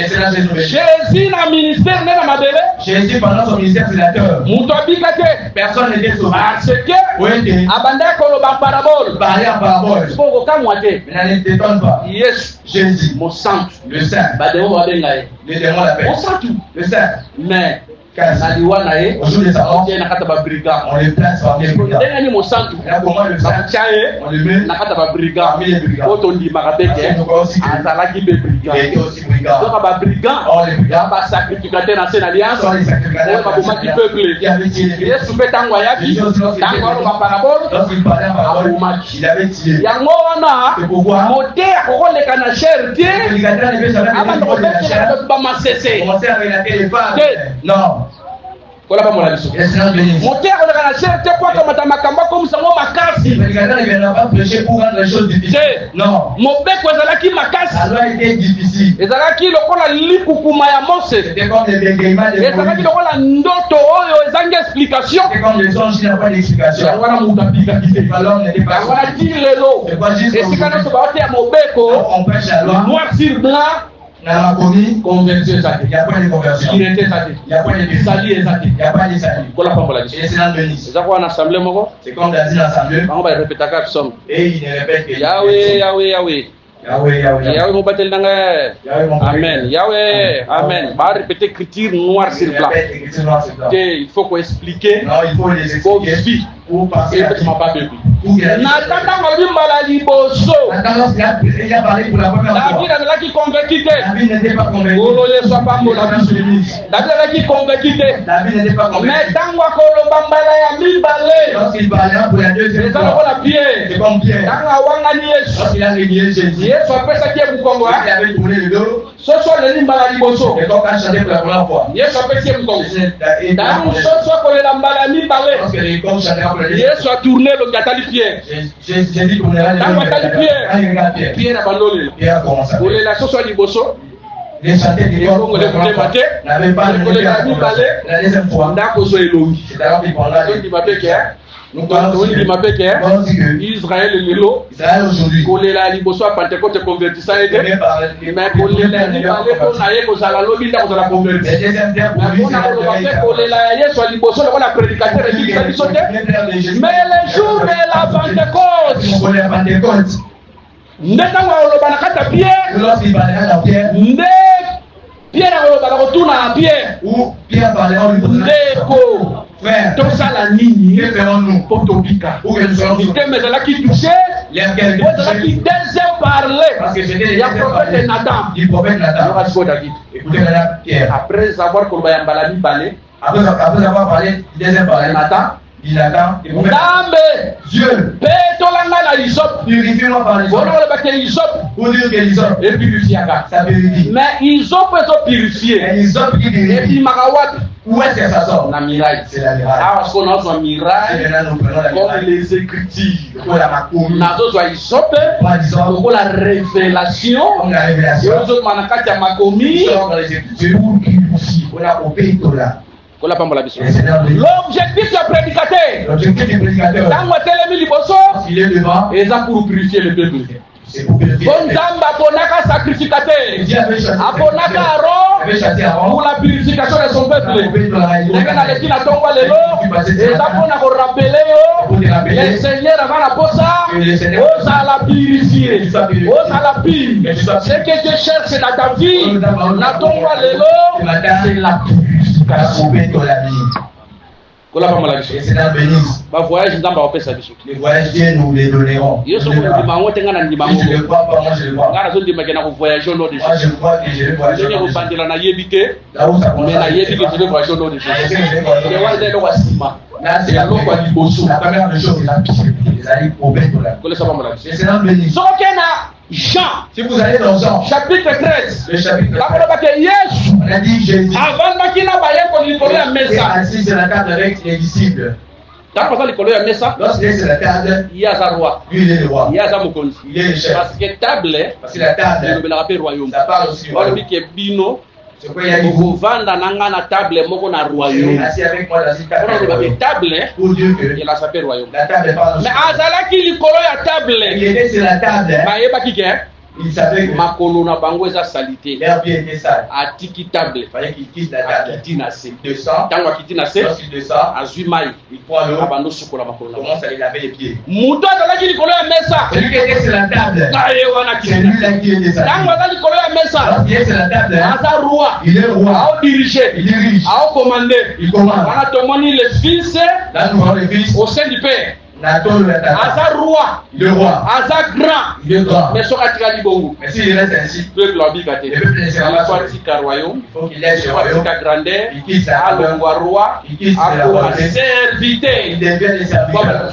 c'est là Jésus. jésus na ministère nde na mabele Jésus, pendant son ministère sénateur, mutu abika te personne n'était sauvé. parce que Oui, il abandaki koloba parabole parlait en parabole. po kokamwa te Mais ne t'étonne pas. yesu Jésus, mosantu le Saint, bademo babenga ye les démons l'appellent. mosantu Le Saint, mais car na liwa na ye au jour de sa mort, otie na kati ya babrigand on le place parmi les brigands. ndenge ni mosantu Et là, comment le Saint, bakutia ye on le met na kati ya babrigand parmi les brigands. po tondimaka mpe Parce que nous te voyons aussi que azalaki mpe brigand il était aussi brigand. soka babrigand Or, les ya brigands basacrificateur na ancienne alliance sont les oyo sacrificateurs babomaki peuple qui avaient tué les brigands. yesu mpe ntango ayaki ntango aloba parabole Lorsqu'il parlait en parabole, abomaki il avait tué. yango wana C'est pourquoi moteya kokoleka na chair le te prédicateur ne peut jamais abanda venir de la kobetela chair. bato bamasese Commencer à relater les femmes. Que- Non. kolaba mola biso Les Seigneur bénisse. moteya koleka na chair te po akamata makambo akomisango Le makasi prédicateur ne viendra pas prêcher pour rendre les choses difficiles. te Non. mobeko ezalaki makasi La loi était difficile. ezalaki lokola likukuma ya mose C'était comme les bégaiements des ezalaki mots. lokola ndoto oyo ezangi explication C'était comme les songes qui n'ont pas d'explication. yango wana mutu abikaki te L'homme n'était pas yango wana ti lelo C'est pas juste esika nyonso baoteya mobeko on prêche la loi. noir sur blanc Conversion, il n'y a pas de conversion. Il n'y a pas de salut, il n'y a pas de salut. C'est comme dans une assemblée. Et il ne répète que Yahweh, Yahweh, Yahweh. Yahweh, Yahweh. Yahweh, mon bâtel d'anglais. Amen. Yahweh, Amen. Va répéter écriture noir sur blanc. Il faut qu'on explique. Non, il faut les expliquer. Pour passer à Nathan Malali Bosso. Il a parlé pour la première fois. David qui convaincu. David n'était pas convaincu. David qui convaincu. David n'était pas convaincu. Mais tant que lorsqu'il parlait pour la deuxième fois, c'est comme Pierre. Lorsqu'il a régné Jésus, il avait tourné le dos. Et donc, quand chanté pour la première fois, lorsque les corps chantaient pour la deuxième fois, tourné le gatali Pierre. Jésus tournera le dos. Pierre a commencé. Les chantés du corps n'avaient pas le la deuxième fois. C'est alors qu'il prendra nous parlons Israël Lilo, Israël aujourd'hui. Kolela liboso a Pentecôte converti ça aide. Mais kolela ni balé ko na ye ko sala lobi nda ko sala converti. Kolela Yesu liboso ko na prédicateur et qui ça sote. Mais le jour de la Pentecôte. Ndeta wa oloba na kata Pierre. Lorsqu'il parlait à Pierre. Pierre a oloba na retourna à Pierre. Ou Pierre parlait en lui. Ndeko. Frère, tout ça la ligne, que ferons-nous pour Tobika? Où que nous sommes? Mais là qui touchait, là qui désire parler. Parce que c'était le prophète Nathan. Du prophète Nathan. David. Écoutez madame Pierre. Après avoir parlé, après avoir parlé, il désire parler Nathan. Il attend. Dieu. Purifie-moi par l'isop. Pour dire que l'isop est purifié. Ça purifie. Mais l'isop est purifié. Mais l'isop qui purifie. Et puis où est-ce que ça sort? La miraille. C'est la miraille. Ah, parce qu'on a son miraille. Comme les Écritures. Pour la macomie. On a besoin d'isop. Pour la révélation. Comme la révélation. L'objectif du prédicateur. L'objectif du prédicateur. Il est devant. Et ça pour purifier le peuple. C'est pour purifier. Sacrificateur. Pour la purification de son peuple. Le Seigneur avant la posa, ose à la purifier. Ose à la purifier. Ce que Dieu cherche dans ta vie, c'est la purification. Et c'est dans Venise. Les voyages, Dieu nous les donnerons. Je ne le crois pas, moi je le vois. Moi je crois que je vais voyager. Là où ça commence. Là c'est la première chose, c'est la piste. Les alliés au Bétola. Et c'est dans Venise. Jean, si vous allez dans Jean, chapitre 13, le chapitre 13, on a dit Jésus est assis sur la table avec les disciples. Lorsqu'il est sur la table, lui il est le roi. Il est le chef. Parce que la table, ça parle aussi du royaume. C'est quoi il y a dit? Il est assis avec moi dans une table. Pour dire que la table parle aussi. Mais il était sur la table. Il savait que leur pied était sale. Il fallait qu'il quitte la table. Il descend. Lorsqu'il descend, il prend l'eau. Il commence à lui laver les pieds. Celui qui était sur la table, c'est lui-là qui était sale. Lorsqu'il est sur la table, il est roi. Il dirige. Il commande. Là, nous voyons le fils au sein du Père. Asa roi, le roi, Asa grand, il est grand. Mais s'il reste ainsi, le peuple il faut qu'il laisse le royaume, il quitte sa roi, il quitte la serviteur, il devient le serviteur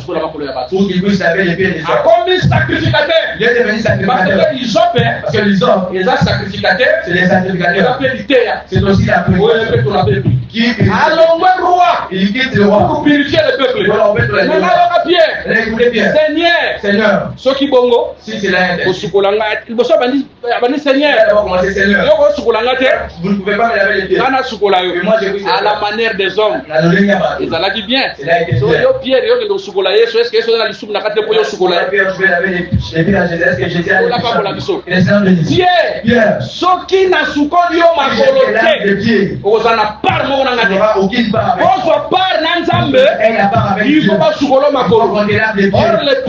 pour qu'il puisse laver les pieds des hommes. Il est devenu sacrificateur parce que les hommes, c'est les sacrificateurs, c'est aussi la prière. Il quitte le roi pour purifier le peuple. Pierre. Seigneur. Soki bongo. Si c'est là. Osukolanga. Boso bandi Seigneur. Vous ne pouvez pas me laver les pieds. Et moi j'ai pris à la manière des hommes. Ils allaient dit bien. Pierre, est-ce que c'est la soupe na kate poyo sukola. Je vais laver les pieds à Jésus. Est-ce que Jésus a dit Pierre, soki na sukoli yo makolo te. Ozana par mo na ngate. aucune part. Bonsoir par na nzambe. Il faut pas sukolo makolo. Or les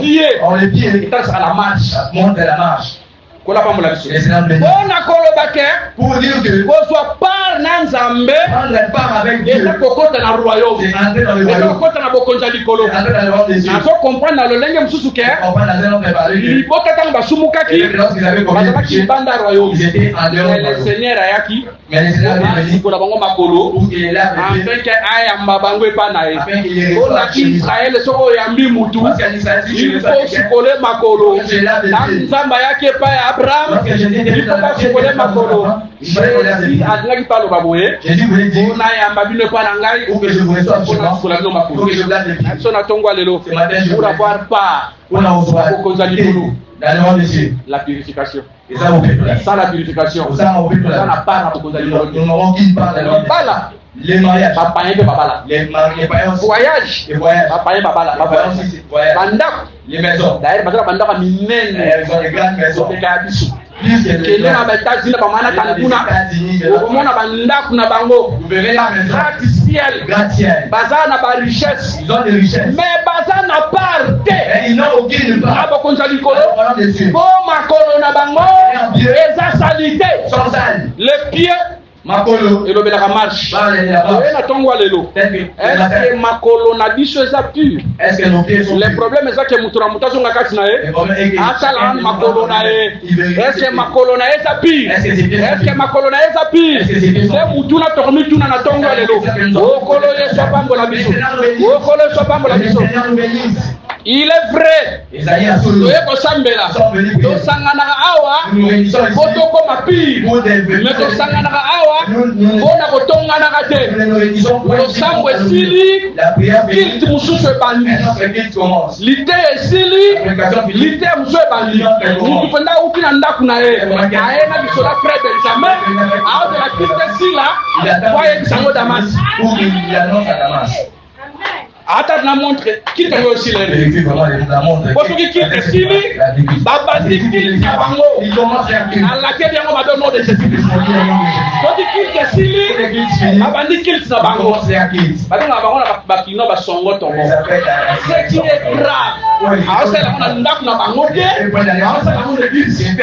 pieds. Ça sera la marche. Monte la marche. Pour dire que bonsoir par Nanzambe, avec Dieu, et kokota na royaume, et kokota na bokonza likolo. Na so comprendre na le lenge mususu ke, il bokata ba sumukaki, ba ki banda royaume. Le Seigneur ayaki, mais le Seigneur est venu pour la bango makolo, en fait que aya mbabango epa na e. On a Israël soko yambi mutu, il faut sukoler makolo. Nzamba yake pa Abraham, il faut pas sukoler makolo. Jésus a dit par le baboué, on a yamba bine pa na ngai, ou que je voulais soit sukoler makolo. Action na tongwa lelo, pour avoir part, pour la purification. Sans la purification, on n'a pas la les mariages, papa et papa les voyages, papa et papa les maisons. D'ailleurs, elles ont des grandes maisons. Vous verrez la gratte-ciel. Bazar n'a pas richesse. Ils ont des richesses. Mais Bazar n'a pas ils n'ont aucune part. Sans sale. Les pieds. Makolo et le marche. Est-ce que makolo na biso eza pur? Est-ce que nos pieds sont les problèmes est que mutura mutation na kati na e. Atala makolo na e. Est-ce que makolo na eza pur? Est-ce que makolo na eza pur? C'est mutuna tormi tuna na tongo lelo. Okolo yeso pambola biso. Okolo yeso pambola biso. Il est vrai. Toyeko sambela. Tosanganaka awa. Kotoko mapi. Mais tosanganaka awa. Bona kotongana te. Tosambo esili. Kilt mususu ebandi. Lite esili. Lite mususu ebandi. Mutu penda uki na ndaku na ye. Aena bisola frère Benjamin. Aote la kilt esila. Voye bisango Damas. Attends la montre, qui t'a aussi les parce que qui est fini, babandi qui à laquelle on va donner de Jésus. Quand qui est fini, babandi qui est bango. Maintenant on qui n'a songo ton. Ce qui est grave. Alors c'est là on a ndak na bango te. Alors c'est là on église.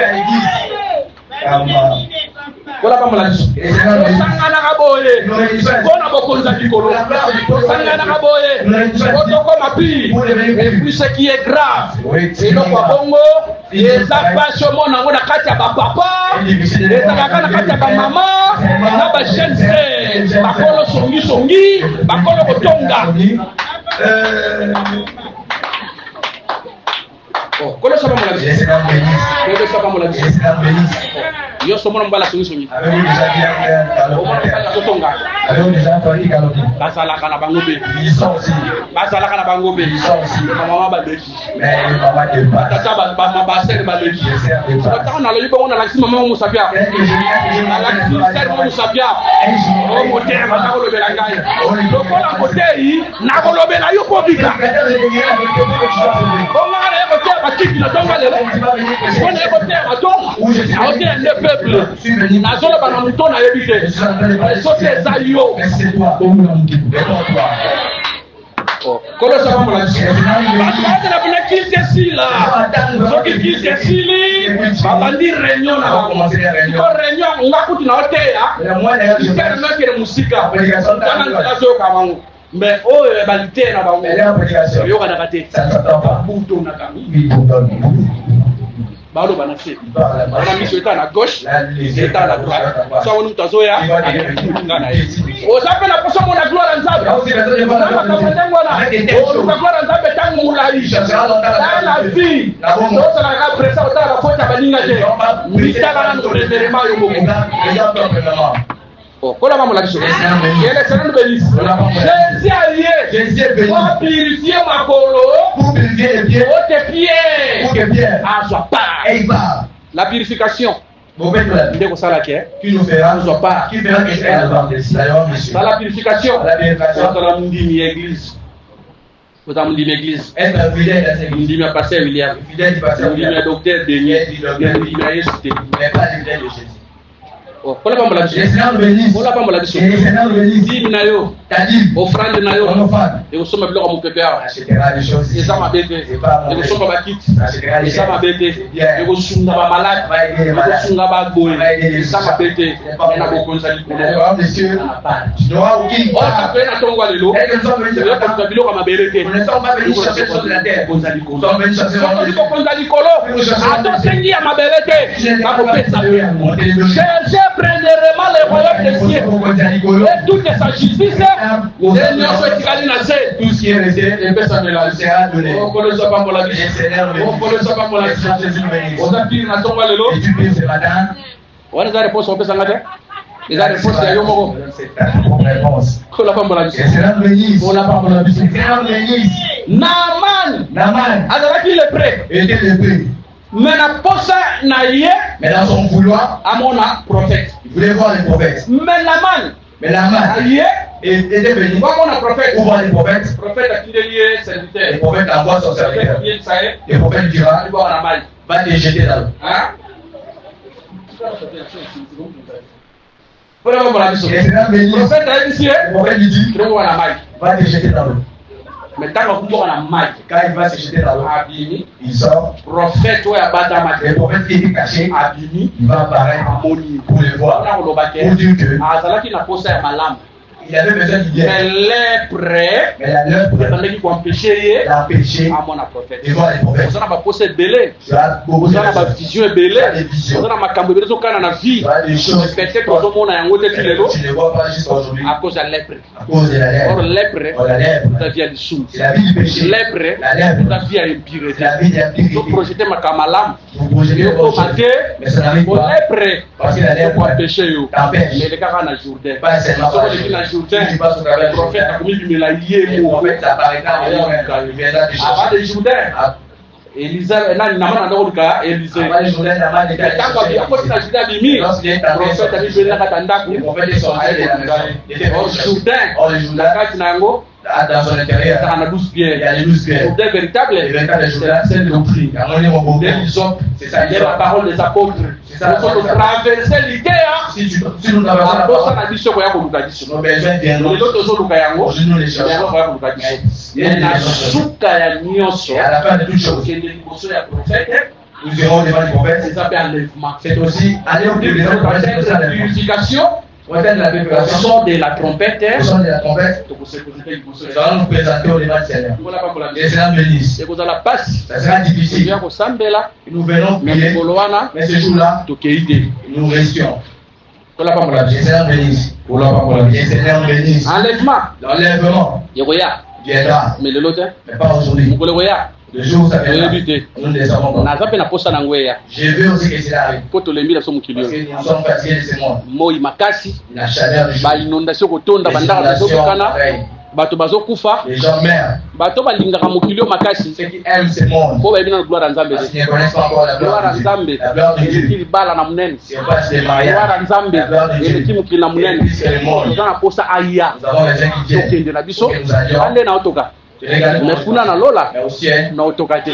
Voilà pas mal. Sangana kaboye. Bona bokonza likolo. Sangana kaboye. Otoko mapi. Et puis ce qui est grave. Et donc bongo, les appaches mona ngona kati ya papa. Les akaka kati ya maman. Na ba jeune frère. Bakolo songi. Bakolo kotonga. Oh, comment ça va mon ami? Comment ça va mon ami? Yo sommes en bala songi. Avez-vous déjà entendu galoper? Basalaka na bango be. Ils sont aussi. Basalaka na bango be. Ils sont aussi. Maman ba beki. Mais maman de pas. Tata ba mama ser ba beki. Tata na loyi bongo na laksi maman mo sabia. Na laksi ser mo sabia. O moteur ba ko lobela ngai. O ko la moteur na ko lobela yo ko bika. O ngare ko te ba kiki na tonga le. Ko ne ko te ba tonga. O te ne peuple. Na zolo ba na muto na yebite. So te za yo. C'est toi, au monde qui peut toi. Comment ça va mon ami? La qui est là. Ce qui est ici, va dire réunion là. Réunion, on va continuer à faire. Il fait le mec de musique. Mais oh, balité na bango. Yo kana kate. Bouton na kami. Balo banase. Bana miso eta na gauche, eta na droite. Ça on nous tazoya. O sape na poso mona gloire nzambe. O gloire nzambe tangu mulali. La vie. O sala ka presa o tala fota baninga te. Mitaka na ndoremerema yo moko. Jésus est venu pour purifier ma colo, pour purifier les pieds, pour que Pierre et il part. La purification. Qui nous fera que c'est la purification. Vous avez l'église. Être fidèle à cette église. Vous avez pasteur William. Fidèle du pasteur William. Vous avez docteur Denis. Vous avez Jésus. Mais pas fidèle de Jésus. Voilà pas la Seigneur bénisse. Voilà pas la Seigneur bénisse. Dim nayo. Tadim. Offrande nayo. Et vous sommes bloqués à mon pépère. Achètera des choses. Et ça m'a bêté. Et vous sommes pas quitte. Et ça m'a bêté. Et vous sommes pas malade. Et vous sommes pas boy. Et ça m'a bêté. Et n'a beaucoup de salut. Monsieur, tu n'auras aucune part. Ça fait un tongo à l'élo. Et nous sommes venus chercher les choses de la terre. Nous sommes venus chercher les choses. Premièrement les royaumes des cieux et toute sa justice, tout ce qui est resté, sera donné. On ne sait pas pour la vie. On ne sait pas pour la vie. On a dit, et tu pries ce matin. On a des réponses, on peut s'en mettre. Les réponses, il y a Yomoro. On n'a pas pour la vie. On n'a pas pour la vie. Naaman, alors qu'il est prêt. Était le prêt. Mais mais dans son vouloir, à mon prophète. Il voulait voir les prophètes. Mais Naaman était venu voir mon prophète. Pour voir les prophètes. Le prophète a qu'il est serviteur. Le prophète envoie son serviteur. Le prophète dira, va te jeter dans l'eau. Le prophète a dit, va te jeter dans l'eau. Mais quand il va se jeter dans l'eau, il sort. Le prophète qui est caché, il va apparaître pour le voir. Pour dire que il avait besoin d'hier. Mais lèpre, mais la lèpre l'a empêché à mon prophète. De voir les prophètes. Vous avez posé belé. Vous avez vision belé. Vous avez ma cambre belé. Vous avez la vie. Peut-être que vous tu ne vois pas juste aujourd'hui. À cause de la lèpre. À cause de la lèpre. Or lèpre, la vie à l'issue. C'est la vie du péché. Lèpre, la vie à l'impureté. La vie d'impureté. Vous projetez ma camalam. Vous projetez votre mais ça n'arrive pas. Lèpre, parce que la lèpre t'empêche. Mais les gars en a Jourdain. Pas seulement le prophète a commis du mélaillé. Le prophète apparaîtra il viendra du avant de Jourdain. Élisa, Élisée. Avant les Jourdain, Naaman était le prophète a dit, dans son intérieur, il y a les 12 pierres. Le véritable Jourdain, c'est le doctrine. C'est ça, il y a la parole des apôtres. C'est ça, nous traverser l'idée. Si nous traversons la mission, nos besoins viendront. Et à la fin de toute chose, nous irons devant les prophètes. C'est aussi aller au plus de la purification. Au son de la trompette. Au son de la trompette. Nous allons nous présenter au devant du Seigneur. Les Seigneurs bénissent. Ça sera difficile. Nous venons prier. Mais ce jour-là, nous restions. Les Seigneurs bénissent. Les Seigneurs bénissent. L'enlèvement viendra. Mais pas aujourd'hui. Le jour où ça viendra, nous ne les savons pas. Je veux aussi que cela arrive. Parce que nous sommes fatigués de ce monde. La chaleur du jour. Les inondations pareilles. Les gens meurent. Ceux qui aiment ce monde, parce qu'ils ne connaissent pas encore la gloire de Dieu. La gloire de Dieu. C'est pas des mariages. La gloire de Dieu. Et puis c'est le monde. Nous avons les gens qui viennent. Que nous allions. Mais kuna na lola na otokate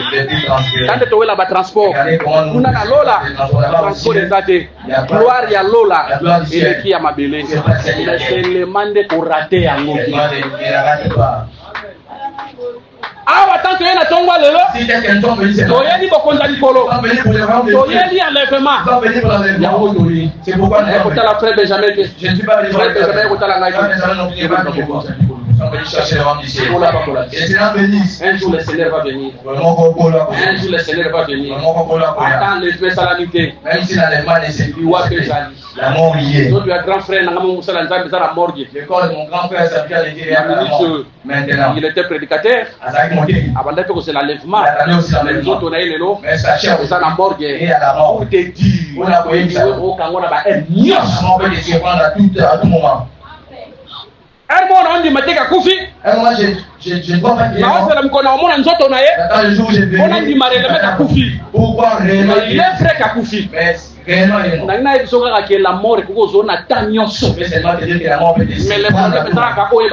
kande to wela ba transport kuna na lola transport ezate gloire ya lola eleki ya mabele c'est le mande ko rater yango awa tanto yena tongwa lelo toyeli bokonza likolo toyeli enlèvement yango toli c'est pourquoi la frère Benjamin je ne suis pas frère Benjamin ko tala ngai chercher le royaume du ciel. Que le Seigneur bénisse. Un jour le Seigneur va venir. Un jour le Seigneur va venir. Attends les spécialités. Même si l'Allemagne est la mort liée. Donc, tu as grand frère, la morgue. Le corps de mon grand frère s'appuie à l'intérieur. Maintenant, il était prédicateur. Avant d'être c'est l'enlèvement. Les autres, on a eu le lot. Mais sa chair, c'est à la morgue. Et à la mort. Pour te dire. On a voyé ça. On peut te surprendre à tout moment. Un dit matin qu'à Koufi. Moi, je ne vois pas bien. On le jour où j'ai vu. On a dit Marie le mec à Koufi. Pourquoi réellement? Il est frère qu'à Koufi. Mais réellement, il est mort. La mort est pour zone à Tanyon. Mais c'est pas dire que la mort peut te mais le problème est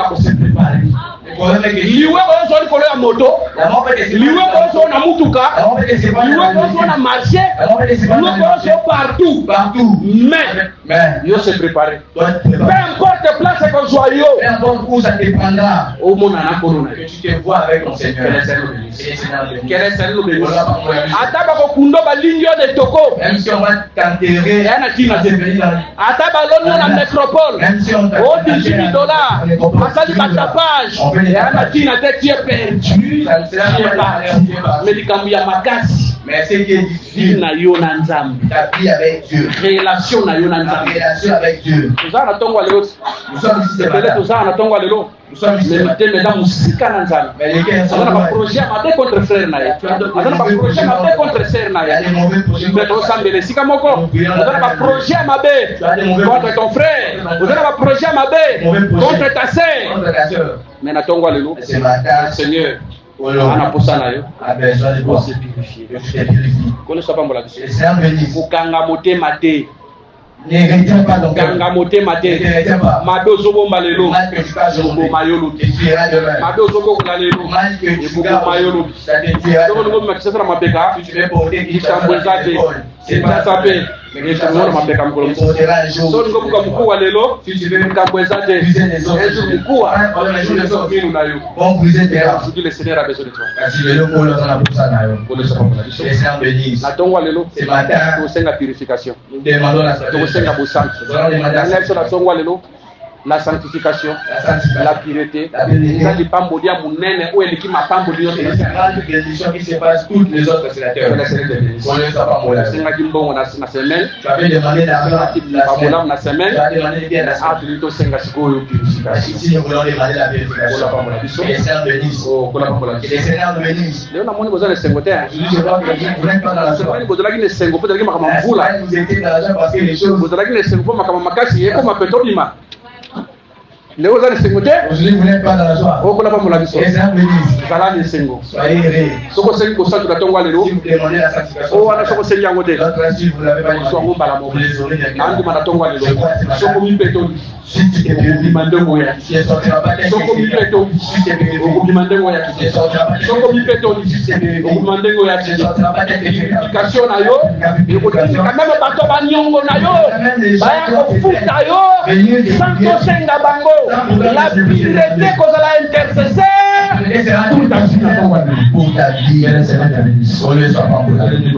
que se préparer. Le problème est que liwe ko so ko le moto. La mort peut te liwe ko so na mutuka. La mort peut te séparer. Liwe ko so na marché. La mort peut te séparer. Liwe ko so partout. Mais il faut se préparer. Peu importe la place que soit yo. Peu importe où ça te prendra. Au monde na corona. Que tu te vois avec ton Seigneur. Quel est le béni? Ataba ko kundo ba linyo de toko. Même si on va t'enterrer. Ataba l'on na métropole. Même si on $18. Asali ka tapage. Tu es perdu. Mais les cambia makasi. Mais ce qui est difficile, na yo na nzambe. Ta vie avec Dieu. Relation na yo na nzambe. Relation avec Dieu. Nous sommes ici ce matin. Nous sommes ici mesdames musika na nzambe. On a un projet à contre frère na ye. On a un projet à contre sœur na ye. Mais nous sommes les sika moko. On a un projet à contre ton frère. On a un projet à contre ta sœur. Mais natongwa lelo. Seigneur. On a pour ça a besoin de se purifier. Qu'on soit pas mon là-dessus. Kanga moté maté. Ne retiens pas ton cœur. Kanga moté maté. Mado zobo malelo. Zobo mayolo. Mado zobo malelo. Zobo mayolo. Zobo zobo makisasa mabeka. Tu veux porter qui t'embouezate. C'est pas ça paix. Mais je ne mabeka mkolo. So ngo buka mkuu wa lelo. Tu veux t'embouezate. Ezo mkuu wa. Minu na yo. Bon briser tes rames. Le Seigneur a besoin de toi. Kasi lelo kolo sana pusa na yo. Kolo sa pamela. Le Seigneur bénisse. Na tongwa lelo. Ce matin, nous senga purification. Nous demandons la sanctification. La sanctification, la pureté, la bénédiction qui se passe toutes les autres c'est la terre. Tu avais demandé la semaine. Tu as demandé bien la semaine. Ici nous voulons demander la purification. Que les Seigneurs bénissent. Que les Seigneurs nous bénissent. Je vois que vous n'êtes pas dans la soirée. Vous étiez dans la joie parce que les choses. Aujourd'hui, vous n'êtes pas dans la joie. Les Seigneurs bénissent. Soyez heureux. Si vous demandez la sanctification, l'autre insulte, vous n'avez pas dit. Vous les aurez de si tu te purifies, tu ne sortiras pas tes péchés. Si tu te purifies, tu ne sortiras pas tes péchés. Si tu te purifies, tu ne sortiras pas tes péchés. La pureté kozala intercesseur pour ta vie. On ne soit pas pour la vie.